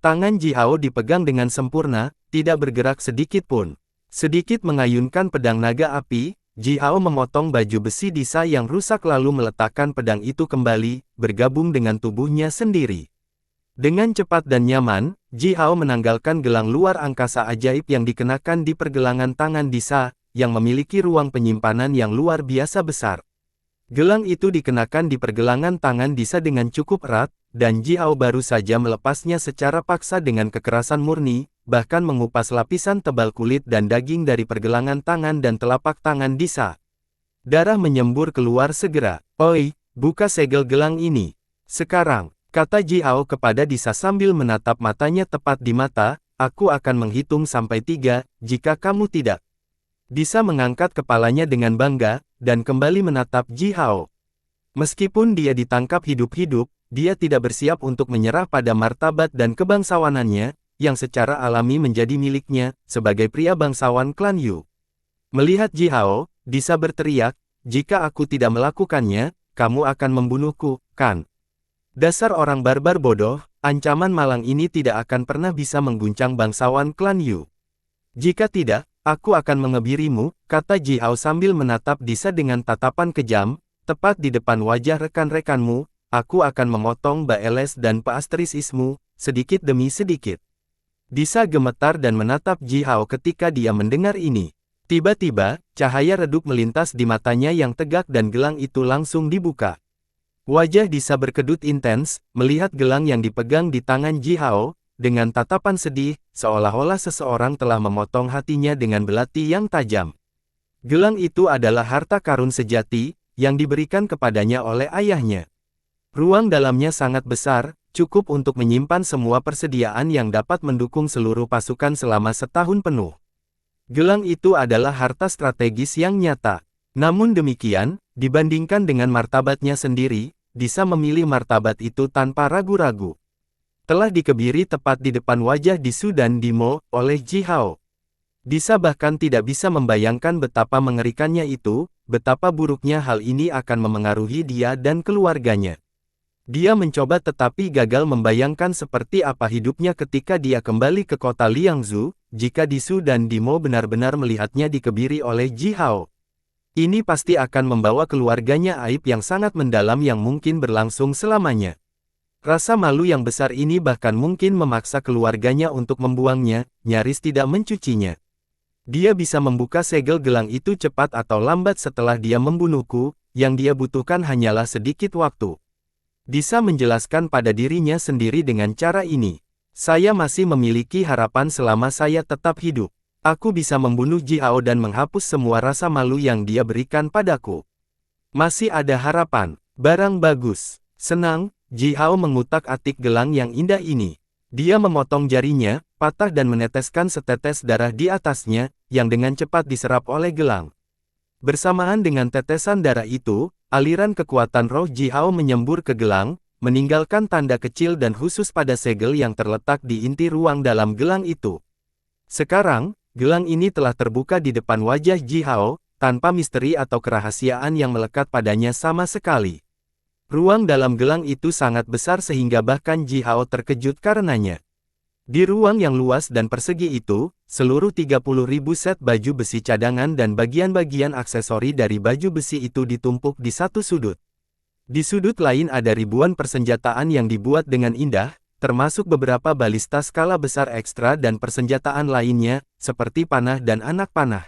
Tangan Ji Hao dipegang dengan sempurna, tidak bergerak sedikit pun. Sedikit mengayunkan pedang naga api, Ji Hao memotong baju besi Disa yang rusak lalu meletakkan pedang itu kembali, bergabung dengan tubuhnya sendiri. Dengan cepat dan nyaman, Ji Hao menanggalkan gelang luar angkasa ajaib yang dikenakan di pergelangan tangan Disa, yang memiliki ruang penyimpanan yang luar biasa besar. Gelang itu dikenakan di pergelangan tangan Disa dengan cukup erat, dan Ji Hao baru saja melepasnya secara paksa dengan kekerasan murni, bahkan mengupas lapisan tebal kulit dan daging dari pergelangan tangan dan telapak tangan Disa. Darah menyembur keluar segera. "Oi, buka segel gelang ini. Sekarang," kata Ji Hao kepada Disa sambil menatap matanya tepat di mata, "aku akan menghitung sampai 3, jika kamu tidak." Disa mengangkat kepalanya dengan bangga, dan kembali menatap Ji Hao. Meskipun dia ditangkap hidup-hidup, dia tidak bersiap untuk menyerah pada martabat dan kebangsawanannya, yang secara alami menjadi miliknya, sebagai pria bangsawan klan Yu. Melihat Ji Hao, Disa berteriak, "Jika aku tidak melakukannya, kamu akan membunuhku, kan? Dasar orang barbar bodoh, ancaman malang ini tidak akan pernah bisa mengguncang bangsawan klan Yu. Jika tidak, aku akan mengebirimu," kata Ji Hao sambil menatap Disa dengan tatapan kejam, "tepat di depan wajah rekan-rekanmu, aku akan memotong Baeles dan Paasterisismu, sedikit demi sedikit." Disa gemetar dan menatap Ji Hao ketika dia mendengar ini. Tiba-tiba, cahaya redup melintas di matanya yang tegak dan gelang itu langsung dibuka. Wajah Disa berkedut intens, melihat gelang yang dipegang di tangan Ji Hao, dengan tatapan sedih, seolah-olah seseorang telah memotong hatinya dengan belati yang tajam. Gelang itu adalah harta karun sejati, yang diberikan kepadanya oleh ayahnya. Ruang dalamnya sangat besar, cukup untuk menyimpan semua persediaan yang dapat mendukung seluruh pasukan selama setahun penuh. Gelang itu adalah harta strategis yang nyata. Namun demikian, dibandingkan dengan martabatnya sendiri, Disa memilih martabat itu tanpa ragu-ragu. Telah dikebiri tepat di depan wajah Disu dan Dimo, oleh Ji Hao. Disa bahkan tidak bisa membayangkan betapa mengerikannya itu, betapa buruknya hal ini akan memengaruhi dia dan keluarganya. Dia mencoba tetapi gagal membayangkan seperti apa hidupnya ketika dia kembali ke kota Liangzhu, jika Disu dan Dimo benar-benar melihatnya dikebiri oleh Ji Hao. Ini pasti akan membawa keluarganya aib yang sangat mendalam yang mungkin berlangsung selamanya. Rasa malu yang besar ini bahkan mungkin memaksa keluarganya untuk membuangnya, nyaris tidak mencucinya. Dia bisa membuka segel gelang itu cepat atau lambat setelah dia membunuhku, yang dia butuhkan hanyalah sedikit waktu. Disa menjelaskan pada dirinya sendiri dengan cara ini. "Saya masih memiliki harapan selama saya tetap hidup. Aku bisa membunuh Ji Hao dan menghapus semua rasa malu yang dia berikan padaku. Masih ada harapan. Barang bagus. Senang." Ji Hao mengutak-atik gelang yang indah ini. Dia memotong jarinya, patah dan meneteskan setetes darah di atasnya, yang dengan cepat diserap oleh gelang. Bersamaan dengan tetesan darah itu, aliran kekuatan roh Ji Hao menyembur ke gelang, meninggalkan tanda kecil dan khusus pada segel yang terletak di inti ruang dalam gelang itu. Sekarang, gelang ini telah terbuka di depan wajah Ji Hao, tanpa misteri atau kerahasiaan yang melekat padanya sama sekali. Ruang dalam gelang itu sangat besar sehingga bahkan Ji Hao terkejut karenanya. Di ruang yang luas dan persegi itu, seluruh 30.000 set baju besi cadangan dan bagian-bagian aksesori dari baju besi itu ditumpuk di satu sudut. Di sudut lain ada ribuan persenjataan yang dibuat dengan indah, termasuk beberapa balista skala besar ekstra dan persenjataan lainnya, seperti panah dan anak panah.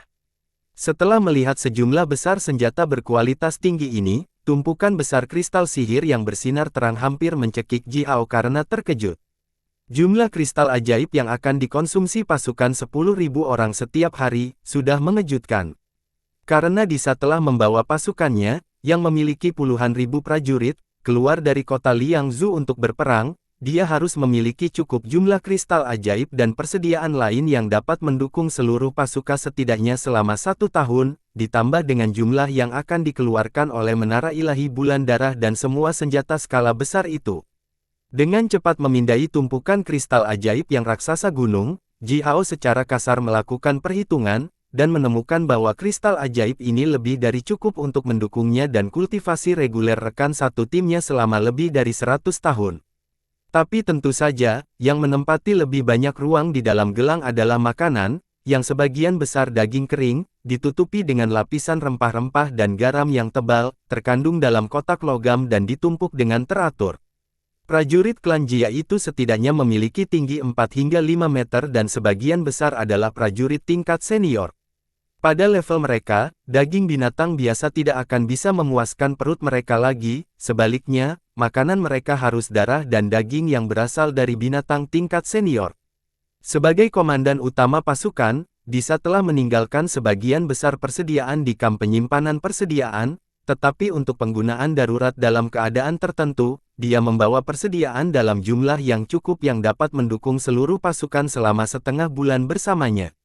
Setelah melihat sejumlah besar senjata berkualitas tinggi ini, tumpukan besar kristal sihir yang bersinar terang hampir mencekik Ji Hao karena terkejut. Jumlah kristal ajaib yang akan dikonsumsi pasukan 10.000 orang setiap hari, sudah mengejutkan. Karena Disa telah membawa pasukannya, yang memiliki puluhan ribu prajurit, keluar dari kota Liangzhu untuk berperang, dia harus memiliki cukup jumlah kristal ajaib dan persediaan lain yang dapat mendukung seluruh pasukan setidaknya selama 1 tahun, ditambah dengan jumlah yang akan dikeluarkan oleh Menara Ilahi Bulan Darah dan semua senjata skala besar itu. Dengan cepat memindai tumpukan kristal ajaib yang raksasa gunung, Ji Hao secara kasar melakukan perhitungan, dan menemukan bahwa kristal ajaib ini lebih dari cukup untuk mendukungnya dan kultivasi reguler rekan satu timnya selama lebih dari 100 tahun. Tapi tentu saja, yang menempati lebih banyak ruang di dalam gelang adalah makanan, yang sebagian besar daging kering, ditutupi dengan lapisan rempah-rempah dan garam yang tebal, terkandung dalam kotak logam dan ditumpuk dengan teratur. Prajurit klan Jia itu setidaknya memiliki tinggi 4 hingga 5 meter dan sebagian besar adalah prajurit tingkat senior. Pada level mereka, daging binatang biasa tidak akan bisa memuaskan perut mereka lagi, sebaliknya, makanan mereka harus darah dan daging yang berasal dari binatang tingkat senior. Sebagai komandan utama pasukan, Disa telah meninggalkan sebagian besar persediaan di kamp penyimpanan persediaan, tetapi untuk penggunaan darurat dalam keadaan tertentu, dia membawa persediaan dalam jumlah yang cukup yang dapat mendukung seluruh pasukan selama setengah bulan bersamanya.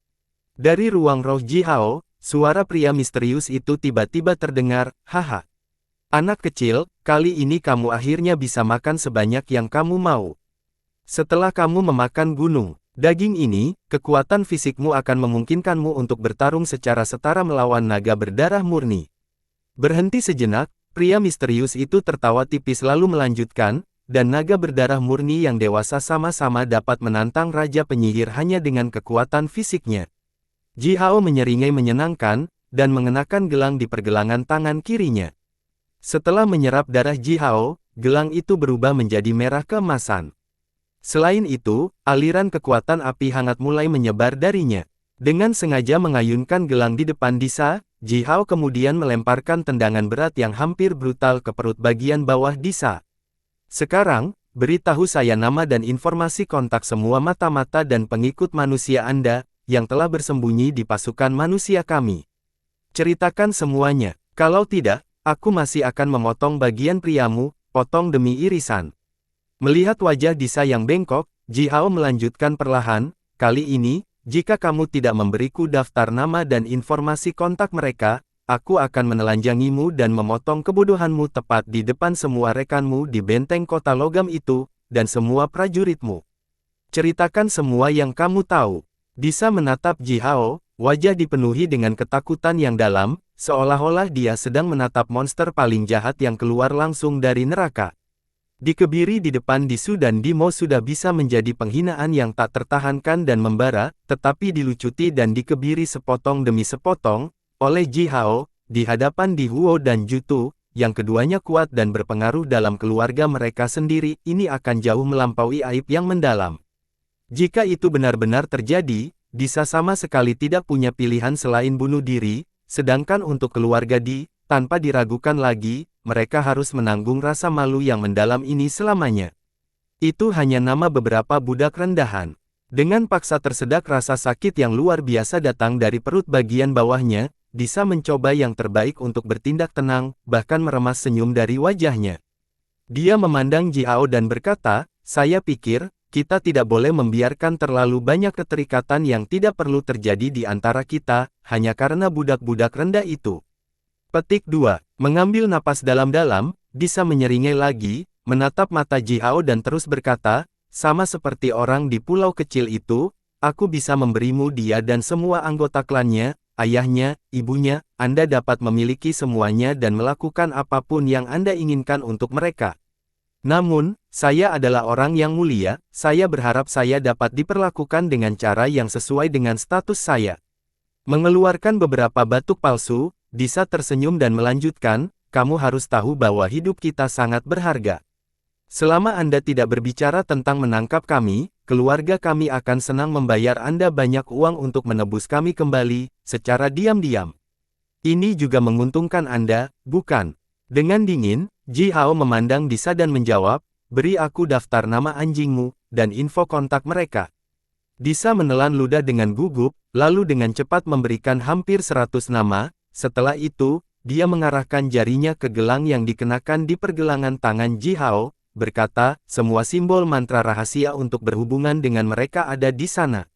Dari ruang roh Ji Hao, suara pria misterius itu tiba-tiba terdengar, "Haha. Anak kecil, kali ini kamu akhirnya bisa makan sebanyak yang kamu mau. Setelah kamu memakan gunung daging ini, kekuatan fisikmu akan memungkinkanmu untuk bertarung secara setara melawan naga berdarah murni." Berhenti sejenak, pria misterius itu tertawa tipis lalu melanjutkan, "Dan naga berdarah murni yang dewasa sama-sama dapat menantang Raja Penyihir hanya dengan kekuatan fisiknya." Ji Hao menyeringai menyenangkan, dan mengenakan gelang di pergelangan tangan kirinya. Setelah menyerap darah Ji Hao, gelang itu berubah menjadi merah keemasan. Selain itu, aliran kekuatan api hangat mulai menyebar darinya. Dengan sengaja mengayunkan gelang di depan Disa, Ji Hao kemudian melemparkan tendangan berat yang hampir brutal ke perut bagian bawah Disa. "Sekarang, beritahu saya nama dan informasi kontak semua mata-mata dan pengikut manusia Anda, yang telah bersembunyi di pasukan manusia kami. Ceritakan semuanya, kalau tidak, aku masih akan memotong bagian priamu, potong demi irisan." Melihat wajah Disa yang bengkok, Ji Hao melanjutkan perlahan, "Kali ini, jika kamu tidak memberiku daftar nama dan informasi kontak mereka, aku akan menelanjangimu dan memotong kebodohanmu tepat di depan semua rekanmu di benteng kota logam itu, dan semua prajuritmu. Ceritakan semua yang kamu tahu." Disa menatap Ji Hao, wajah dipenuhi dengan ketakutan yang dalam, seolah-olah dia sedang menatap monster paling jahat yang keluar langsung dari neraka. Dikebiri di depan Disu dan Dimo sudah bisa menjadi penghinaan yang tak tertahankan dan membara, tetapi dilucuti dan dikebiri sepotong demi sepotong, oleh Ji Hao, di hadapan Di Huo dan Jutu, yang keduanya kuat dan berpengaruh dalam keluarga mereka sendiri, ini akan jauh melampaui aib yang mendalam. Jika itu benar-benar terjadi, Disa sama sekali tidak punya pilihan selain bunuh diri, sedangkan untuk keluarga Di, tanpa diragukan lagi, mereka harus menanggung rasa malu yang mendalam ini selamanya. Itu hanya nama beberapa budak rendahan. Dengan paksa tersedak rasa sakit yang luar biasa datang dari perut bagian bawahnya, Disa mencoba yang terbaik untuk bertindak tenang, bahkan meremas senyum dari wajahnya. Dia memandang Ji Hao dan berkata, "Saya pikir, kita tidak boleh membiarkan terlalu banyak keterikatan yang tidak perlu terjadi di antara kita, hanya karena budak-budak rendah itu." Petik 2. Mengambil napas dalam-dalam, Disa menyeringai lagi, menatap mata Ji Hao dan terus berkata, "Sama seperti orang di pulau kecil itu, aku bisa memberimu dia dan semua anggota klannya, ayahnya, ibunya, Anda dapat memiliki semuanya dan melakukan apapun yang Anda inginkan untuk mereka. Namun, saya adalah orang yang mulia, saya berharap saya dapat diperlakukan dengan cara yang sesuai dengan status saya." Mengeluarkan beberapa batuk palsu, Disa tersenyum dan melanjutkan, "Kamu harus tahu bahwa hidup kita sangat berharga. Selama Anda tidak berbicara tentang menangkap kami, keluarga kami akan senang membayar Anda banyak uang untuk menebus kami kembali, secara diam-diam. Ini juga menguntungkan Anda, bukan?" Dengan dingin, Ji Hao memandang Disa dan menjawab, "Beri aku daftar nama anjingmu, dan info kontak mereka." Disa menelan ludah dengan gugup, lalu dengan cepat memberikan hampir 100 nama, setelah itu, dia mengarahkan jarinya ke gelang yang dikenakan di pergelangan tangan Ji Hao, berkata, "Semua simbol mantra rahasia untuk berhubungan dengan mereka ada di sana.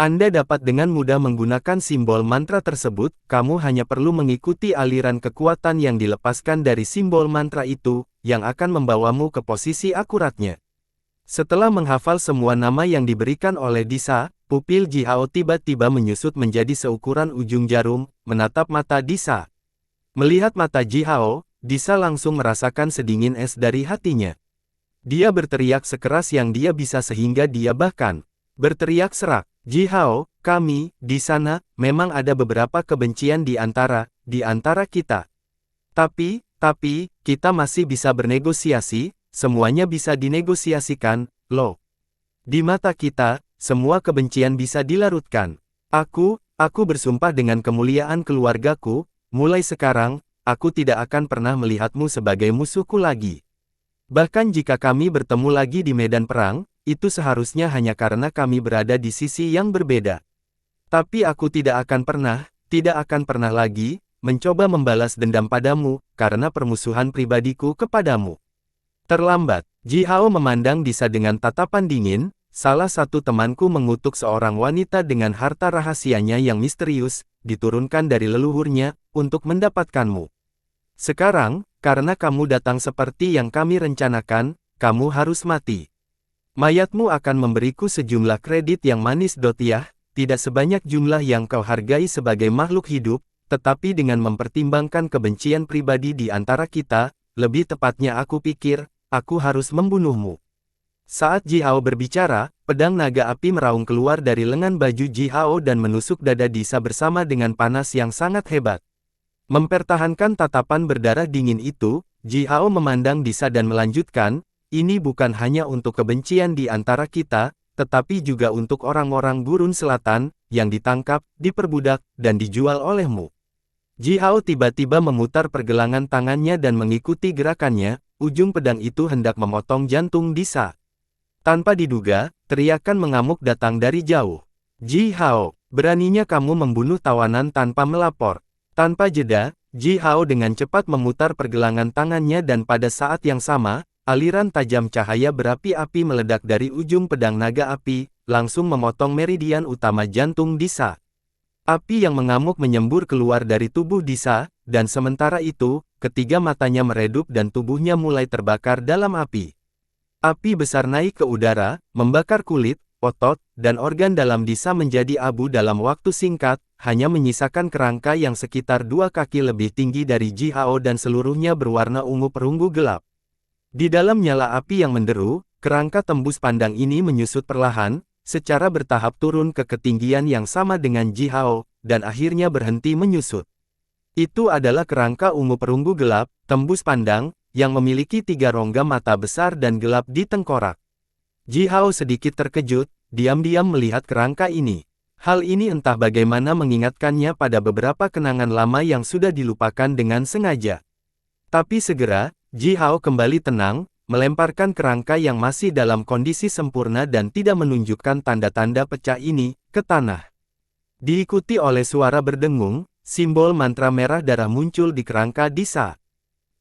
Anda dapat dengan mudah menggunakan simbol mantra tersebut, kamu hanya perlu mengikuti aliran kekuatan yang dilepaskan dari simbol mantra itu, yang akan membawamu ke posisi akuratnya." Setelah menghafal semua nama yang diberikan oleh Disa, pupil Ji Hao tiba-tiba menyusut menjadi seukuran ujung jarum, menatap mata Disa. Melihat mata Ji Hao, Disa langsung merasakan sedingin es dari hatinya. Dia berteriak sekeras yang dia bisa sehingga dia bahkan berteriak serak, "Ji Hao, kami, di sana, memang ada beberapa kebencian di antara kita. Tapi, kita masih bisa bernegosiasi, semuanya bisa dinegosiasikan, loh. Di mata kita, semua kebencian bisa dilarutkan. Aku bersumpah dengan kemuliaan keluargaku, mulai sekarang, aku tidak akan pernah melihatmu sebagai musuhku lagi. Bahkan jika kami bertemu lagi di medan perang, itu seharusnya hanya karena kami berada di sisi yang berbeda. Tapi aku tidak akan pernah lagi, mencoba membalas dendam padamu, karena permusuhan pribadiku kepadamu. Terlambat, Ji Hao memandang Disa dengan tatapan dingin. Salah satu temanku mengutuk seorang wanita dengan harta rahasianya yang misterius, diturunkan dari leluhurnya, untuk mendapatkanmu. Sekarang, karena kamu datang seperti yang kami rencanakan, kamu harus mati. Mayatmu akan memberiku sejumlah kredit yang manis. Ya, tidak sebanyak jumlah yang kau hargai sebagai makhluk hidup, tetapi dengan mempertimbangkan kebencian pribadi di antara kita, lebih tepatnya aku pikir, aku harus membunuhmu. Saat Ji Hao berbicara, pedang naga api meraung keluar dari lengan baju Ji Hao dan menusuk dada Disa bersama dengan panas yang sangat hebat. Mempertahankan tatapan berdarah dingin itu, Ji Hao memandang Disa dan melanjutkan, ini bukan hanya untuk kebencian di antara kita, tetapi juga untuk orang-orang Gurun Selatan, yang ditangkap, diperbudak, dan dijual olehmu. Ji Hao tiba-tiba memutar pergelangan tangannya dan mengikuti gerakannya, ujung pedang itu hendak memotong jantung Disa. Tanpa diduga, teriakan mengamuk datang dari jauh. Ji Hao, beraninya kamu membunuh tawanan tanpa melapor. Tanpa jeda, Ji Hao dengan cepat memutar pergelangan tangannya dan pada saat yang sama, aliran tajam cahaya berapi-api meledak dari ujung pedang naga api, langsung memotong meridian utama jantung Disa. Api yang mengamuk menyembur keluar dari tubuh Disa, dan sementara itu, ketiga matanya meredup dan tubuhnya mulai terbakar dalam api. Api besar naik ke udara, membakar kulit, otot, dan organ dalam Disa menjadi abu dalam waktu singkat, hanya menyisakan kerangka yang sekitar 2 kaki lebih tinggi dari Ji Hao dan seluruhnya berwarna ungu perunggu gelap. Di dalam nyala api yang menderu, kerangka tembus pandang ini menyusut perlahan, secara bertahap turun ke ketinggian yang sama dengan Ji Hao, dan akhirnya berhenti menyusut. Itu adalah kerangka ungu perunggu gelap, tembus pandang, yang memiliki 3 rongga mata besar dan gelap di tengkorak. Ji Hao sedikit terkejut, diam-diam melihat kerangka ini. Hal ini entah bagaimana mengingatkannya pada beberapa kenangan lama yang sudah dilupakan dengan sengaja. Tapi segera, Ji Hao kembali tenang, melemparkan kerangka yang masih dalam kondisi sempurna dan tidak menunjukkan tanda-tanda pecah ini, ke tanah. Diikuti oleh suara berdengung, simbol mantra merah darah muncul di kerangka Disa.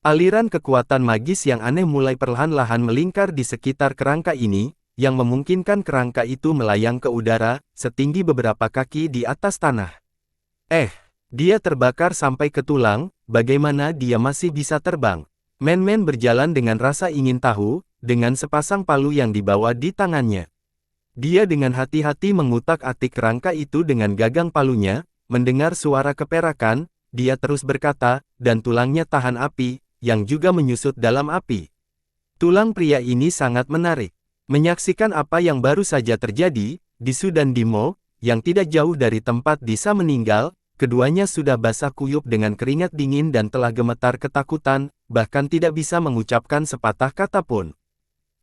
Aliran kekuatan magis yang aneh mulai perlahan-lahan melingkar di sekitar kerangka ini, yang memungkinkan kerangka itu melayang ke udara, setinggi beberapa kaki di atas tanah. Dia terbakar sampai ke tulang, bagaimana dia masih bisa terbang? Men-men berjalan dengan rasa ingin tahu, dengan sepasang palu yang dibawa di tangannya. Dia dengan hati-hati mengutak-atik kerangka itu dengan gagang palunya, mendengar suara keperakan, dia terus berkata, dan tulangnya tahan api, yang juga menyusut dalam api. Tulang pria ini sangat menarik. Menyaksikan apa yang baru saja terjadi, di Su dan Dimo, yang tidak jauh dari tempat Disa meninggal, keduanya sudah basah kuyup dengan keringat dingin dan telah gemetar ketakutan, bahkan tidak bisa mengucapkan sepatah kata pun.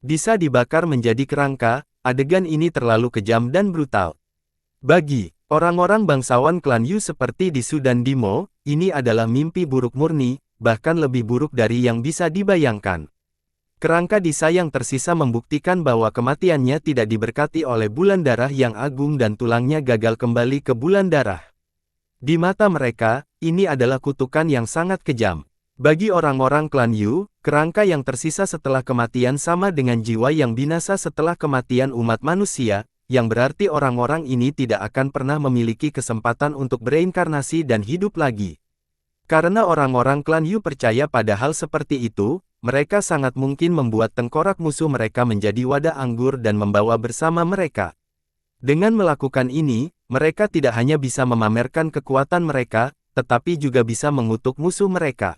Disa dibakar menjadi kerangka, adegan ini terlalu kejam dan brutal. Bagi orang-orang bangsawan klan Yu seperti di Su dan Dimo, ini adalah mimpi buruk murni, bahkan lebih buruk dari yang bisa dibayangkan. Kerangka Disa yang tersisa membuktikan bahwa kematiannya tidak diberkati oleh bulan darah yang agung dan tulangnya gagal kembali ke bulan darah. Di mata mereka, ini adalah kutukan yang sangat kejam. Bagi orang-orang klan Yu, kerangka yang tersisa setelah kematian sama dengan jiwa yang binasa setelah kematian umat manusia, yang berarti orang-orang ini tidak akan pernah memiliki kesempatan untuk bereinkarnasi dan hidup lagi. Karena orang-orang klan Yu percaya pada hal seperti itu, mereka sangat mungkin membuat tengkorak musuh mereka menjadi wadah anggur dan membawa bersama mereka. Dengan melakukan ini, mereka tidak hanya bisa memamerkan kekuatan mereka, tetapi juga bisa mengutuk musuh mereka.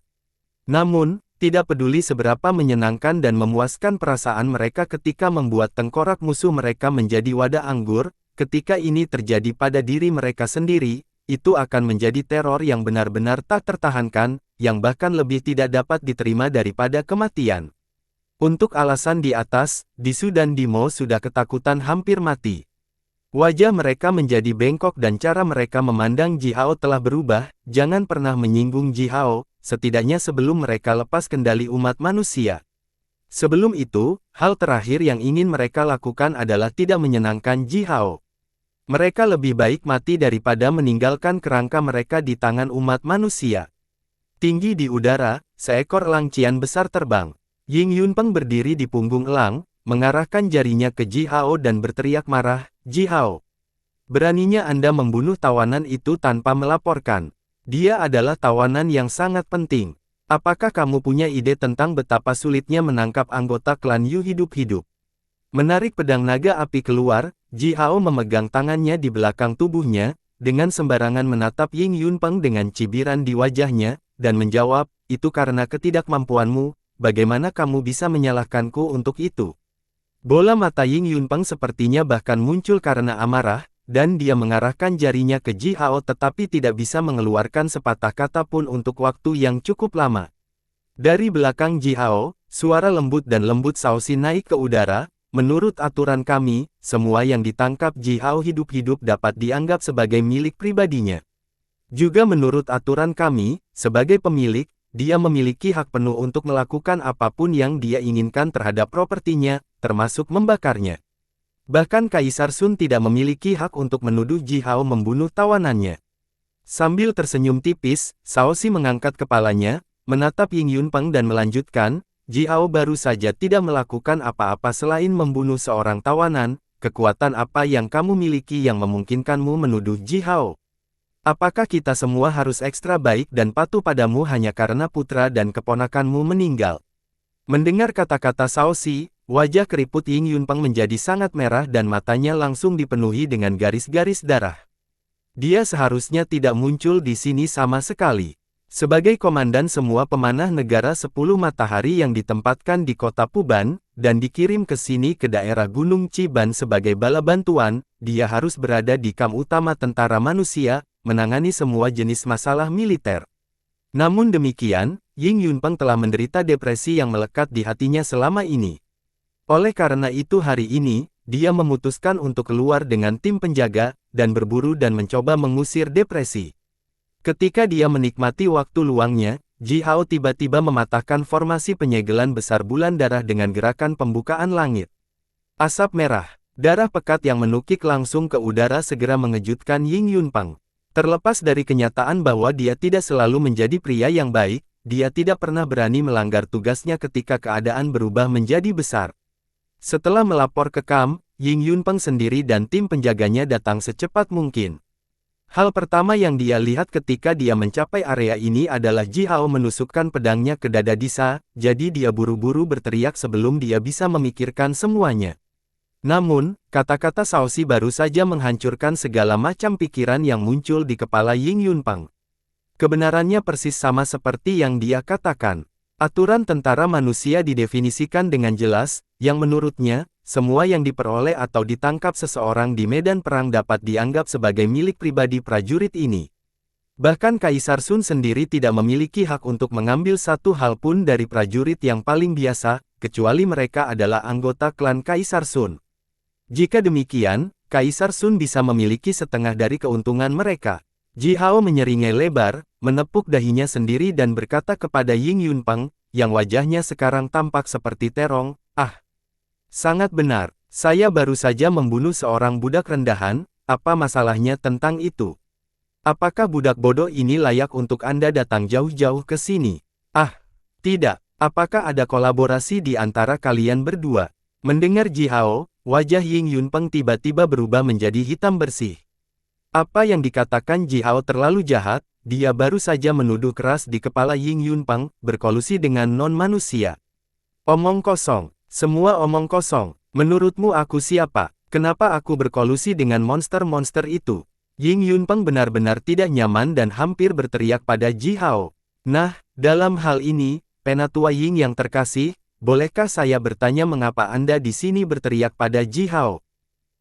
Namun, tidak peduli seberapa menyenangkan dan memuaskan perasaan mereka ketika membuat tengkorak musuh mereka menjadi wadah anggur, ketika ini terjadi pada diri mereka sendiri, itu akan menjadi teror yang benar-benar tak tertahankan, yang bahkan lebih tidak dapat diterima daripada kematian. Untuk alasan di atas, Disu dan Dimo sudah ketakutan hampir mati. Wajah mereka menjadi bengkok dan cara mereka memandang Ji Hao telah berubah. Jangan pernah menyinggung Ji Hao, setidaknya sebelum mereka lepas kendali umat manusia. Sebelum itu, hal terakhir yang ingin mereka lakukan adalah tidak menyenangkan Ji Hao. Mereka lebih baik mati daripada meninggalkan kerangka mereka di tangan umat manusia. Tinggi di udara, seekor elang cian besar terbang. Ying Yunpeng berdiri di punggung elang, mengarahkan jarinya ke Ji Hao dan berteriak marah, "Ji Hao, beraninya Anda membunuh tawanan itu tanpa melaporkan. Dia adalah tawanan yang sangat penting. Apakah kamu punya ide tentang betapa sulitnya menangkap anggota klan Yu hidup-hidup?" Menarik pedang naga api keluar, Ji Hao memegang tangannya di belakang tubuhnya, dengan sembarangan menatap Ying Yunpeng dengan cibiran di wajahnya, dan menjawab, "Itu karena ketidakmampuanmu. Bagaimana kamu bisa menyalahkanku untuk itu?" Bola mata Ying Yunpeng sepertinya bahkan muncul karena amarah, dan dia mengarahkan jarinya ke Ji Hao tetapi tidak bisa mengeluarkan sepatah kata pun untuk waktu yang cukup lama. Dari belakang Ji Hao, suara lembut dan lembut Shaoxi naik ke udara. "Menurut aturan kami, semua yang ditangkap Ji Hao hidup-hidup dapat dianggap sebagai milik pribadinya. Juga menurut aturan kami, sebagai pemilik, dia memiliki hak penuh untuk melakukan apapun yang dia inginkan terhadap propertinya, termasuk membakarnya. Bahkan Kaisar Sun tidak memiliki hak untuk menuduh Ji Hao membunuh tawanannya." Sambil tersenyum tipis, Shaoxi mengangkat kepalanya, menatap Ying Yunpeng dan melanjutkan, "Ji Hao baru saja tidak melakukan apa-apa selain membunuh seorang tawanan. Kekuatan apa yang kamu miliki yang memungkinkanmu menuduh Ji Hao? Apakah kita semua harus ekstra baik dan patuh padamu hanya karena putra dan keponakanmu meninggal?" Mendengar kata-kata Shaoxi, wajah keriput Ying Yunpeng menjadi sangat merah dan matanya langsung dipenuhi dengan garis-garis darah. Dia seharusnya tidak muncul di sini sama sekali. Sebagai komandan semua pemanah negara 10 matahari yang ditempatkan di kota Puban, dan dikirim ke sini ke daerah Gunung Chiban sebagai bala bantuan, dia harus berada di kamp utama tentara manusia, menangani semua jenis masalah militer. Namun demikian, Ying Yunpeng telah menderita depresi yang melekat di hatinya selama ini. Oleh karena itu hari ini, dia memutuskan untuk keluar dengan tim penjaga, dan berburu dan mencoba mengusir depresi. Ketika dia menikmati waktu luangnya, Ji Hao tiba-tiba mematahkan formasi penyegelan besar bulan darah dengan gerakan pembukaan langit. Asap merah, darah pekat yang menukik langsung ke udara segera mengejutkan Ying Yunpeng. Terlepas dari kenyataan bahwa dia tidak selalu menjadi pria yang baik, dia tidak pernah berani melanggar tugasnya ketika keadaan berubah menjadi besar. Setelah melapor ke kamp, Ying Yunpeng sendiri dan tim penjaganya datang secepat mungkin. Hal pertama yang dia lihat ketika dia mencapai area ini adalah Ji Hao menusukkan pedangnya ke dada Disa, jadi dia buru-buru berteriak sebelum dia bisa memikirkan semuanya. Namun, kata-kata Shaoxi baru saja menghancurkan segala macam pikiran yang muncul di kepala Ying Yunpeng. Kebenarannya persis sama seperti yang dia katakan. Aturan tentara manusia didefinisikan dengan jelas, yang menurutnya, semua yang diperoleh atau ditangkap seseorang di medan perang dapat dianggap sebagai milik pribadi prajurit ini. Bahkan Kaisar Sun sendiri tidak memiliki hak untuk mengambil satu hal pun dari prajurit yang paling biasa, kecuali mereka adalah anggota klan Kaisar Sun. Jika demikian, Kaisar Sun bisa memiliki setengah dari keuntungan mereka. Ji Hao menyeringai lebar, menepuk dahinya sendiri dan berkata kepada Ying Yunpeng, yang wajahnya sekarang tampak seperti terong, "Ah, sangat benar, saya baru saja membunuh seorang budak rendahan, apa masalahnya tentang itu? Apakah budak bodoh ini layak untuk Anda datang jauh-jauh ke sini? Ah, tidak, apakah ada kolaborasi di antara kalian berdua?" Mendengar Ji Hao, wajah Ying Yunpeng tiba-tiba berubah menjadi hitam bersih. Apa yang dikatakan Ji Hao terlalu jahat, dia baru saja menuduh keras di kepala Ying Yunpeng, berkolusi dengan non-manusia. "Omong kosong, semua omong kosong. Menurutmu aku siapa? Kenapa aku berkolusi dengan monster-monster itu?" Ying Yunpeng benar-benar tidak nyaman dan hampir berteriak pada Ji Hao. "Nah, dalam hal ini, Penatua Ying yang terkasih, bolehkah saya bertanya mengapa Anda di sini?" berteriak pada Ji Hao.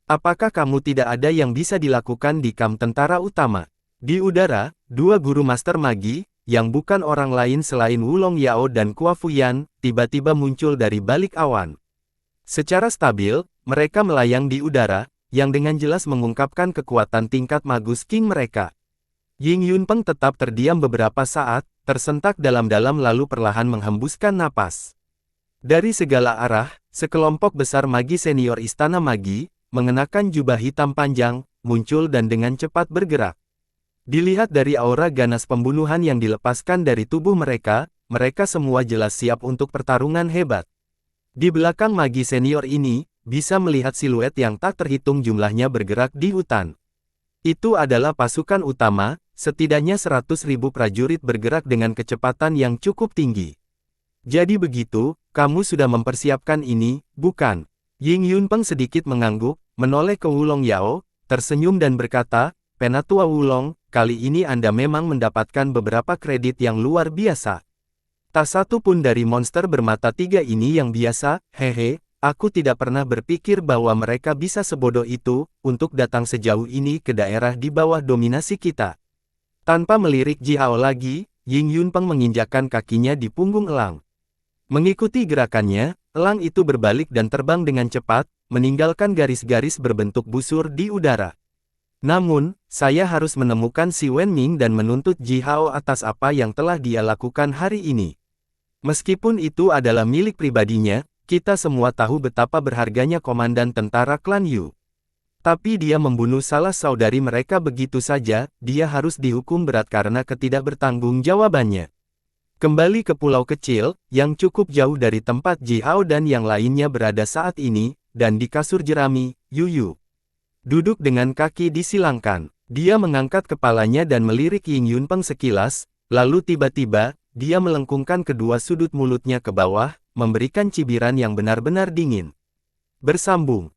"Apakah kamu tidak ada yang bisa dilakukan di kamp tentara utama?" Di udara, dua guru master magi, yang bukan orang lain selain Wulong Yao dan Kua Fuyan, tiba-tiba muncul dari balik awan. Secara stabil, mereka melayang di udara, yang dengan jelas mengungkapkan kekuatan tingkat Magus King mereka. Ying Yunpeng tetap terdiam beberapa saat, tersentak dalam-dalam lalu perlahan menghembuskan napas. Dari segala arah, sekelompok besar magi senior Istana Magi, mengenakan jubah hitam panjang, muncul dan dengan cepat bergerak. Dilihat dari aura ganas pembunuhan yang dilepaskan dari tubuh mereka, mereka semua jelas siap untuk pertarungan hebat. Di belakang magi senior ini, bisa melihat siluet yang tak terhitung jumlahnya bergerak di hutan. Itu adalah pasukan utama, setidaknya 100.000 prajurit bergerak dengan kecepatan yang cukup tinggi. Jadi begitu, kamu sudah mempersiapkan ini, bukan? Ying Yunpeng sedikit mengangguk, menoleh ke Wulong Yao, tersenyum dan berkata, Penatua Wulong, kali ini Anda memang mendapatkan beberapa kredit yang luar biasa. Tak satu pun dari monster bermata tiga ini yang biasa, hehe, aku tidak pernah berpikir bahwa mereka bisa sebodoh itu, untuk datang sejauh ini ke daerah di bawah dominasi kita. Tanpa melirik Ji Hao lagi, Ying Yunpeng menginjakkan kakinya di punggung elang. Mengikuti gerakannya, elang itu berbalik dan terbang dengan cepat, meninggalkan garis-garis berbentuk busur di udara. Namun, saya harus menemukan si Wenming dan menuntut Ji Hao atas apa yang telah dia lakukan hari ini. Meskipun itu adalah milik pribadinya, kita semua tahu betapa berharganya komandan tentara klan Yu. Tapi dia membunuh salah saudari mereka begitu saja, dia harus dihukum berat karena ketidakbertanggungjawabannya. Kembali ke pulau kecil, yang cukup jauh dari tempat Ji Hao dan yang lainnya berada saat ini, dan di kasur jerami, Yu. Duduk dengan kaki disilangkan. Dia mengangkat kepalanya dan melirik Ying Yunpeng sekilas, lalu tiba-tiba, dia melengkungkan kedua sudut mulutnya ke bawah, memberikan cibiran yang benar-benar dingin. Bersambung.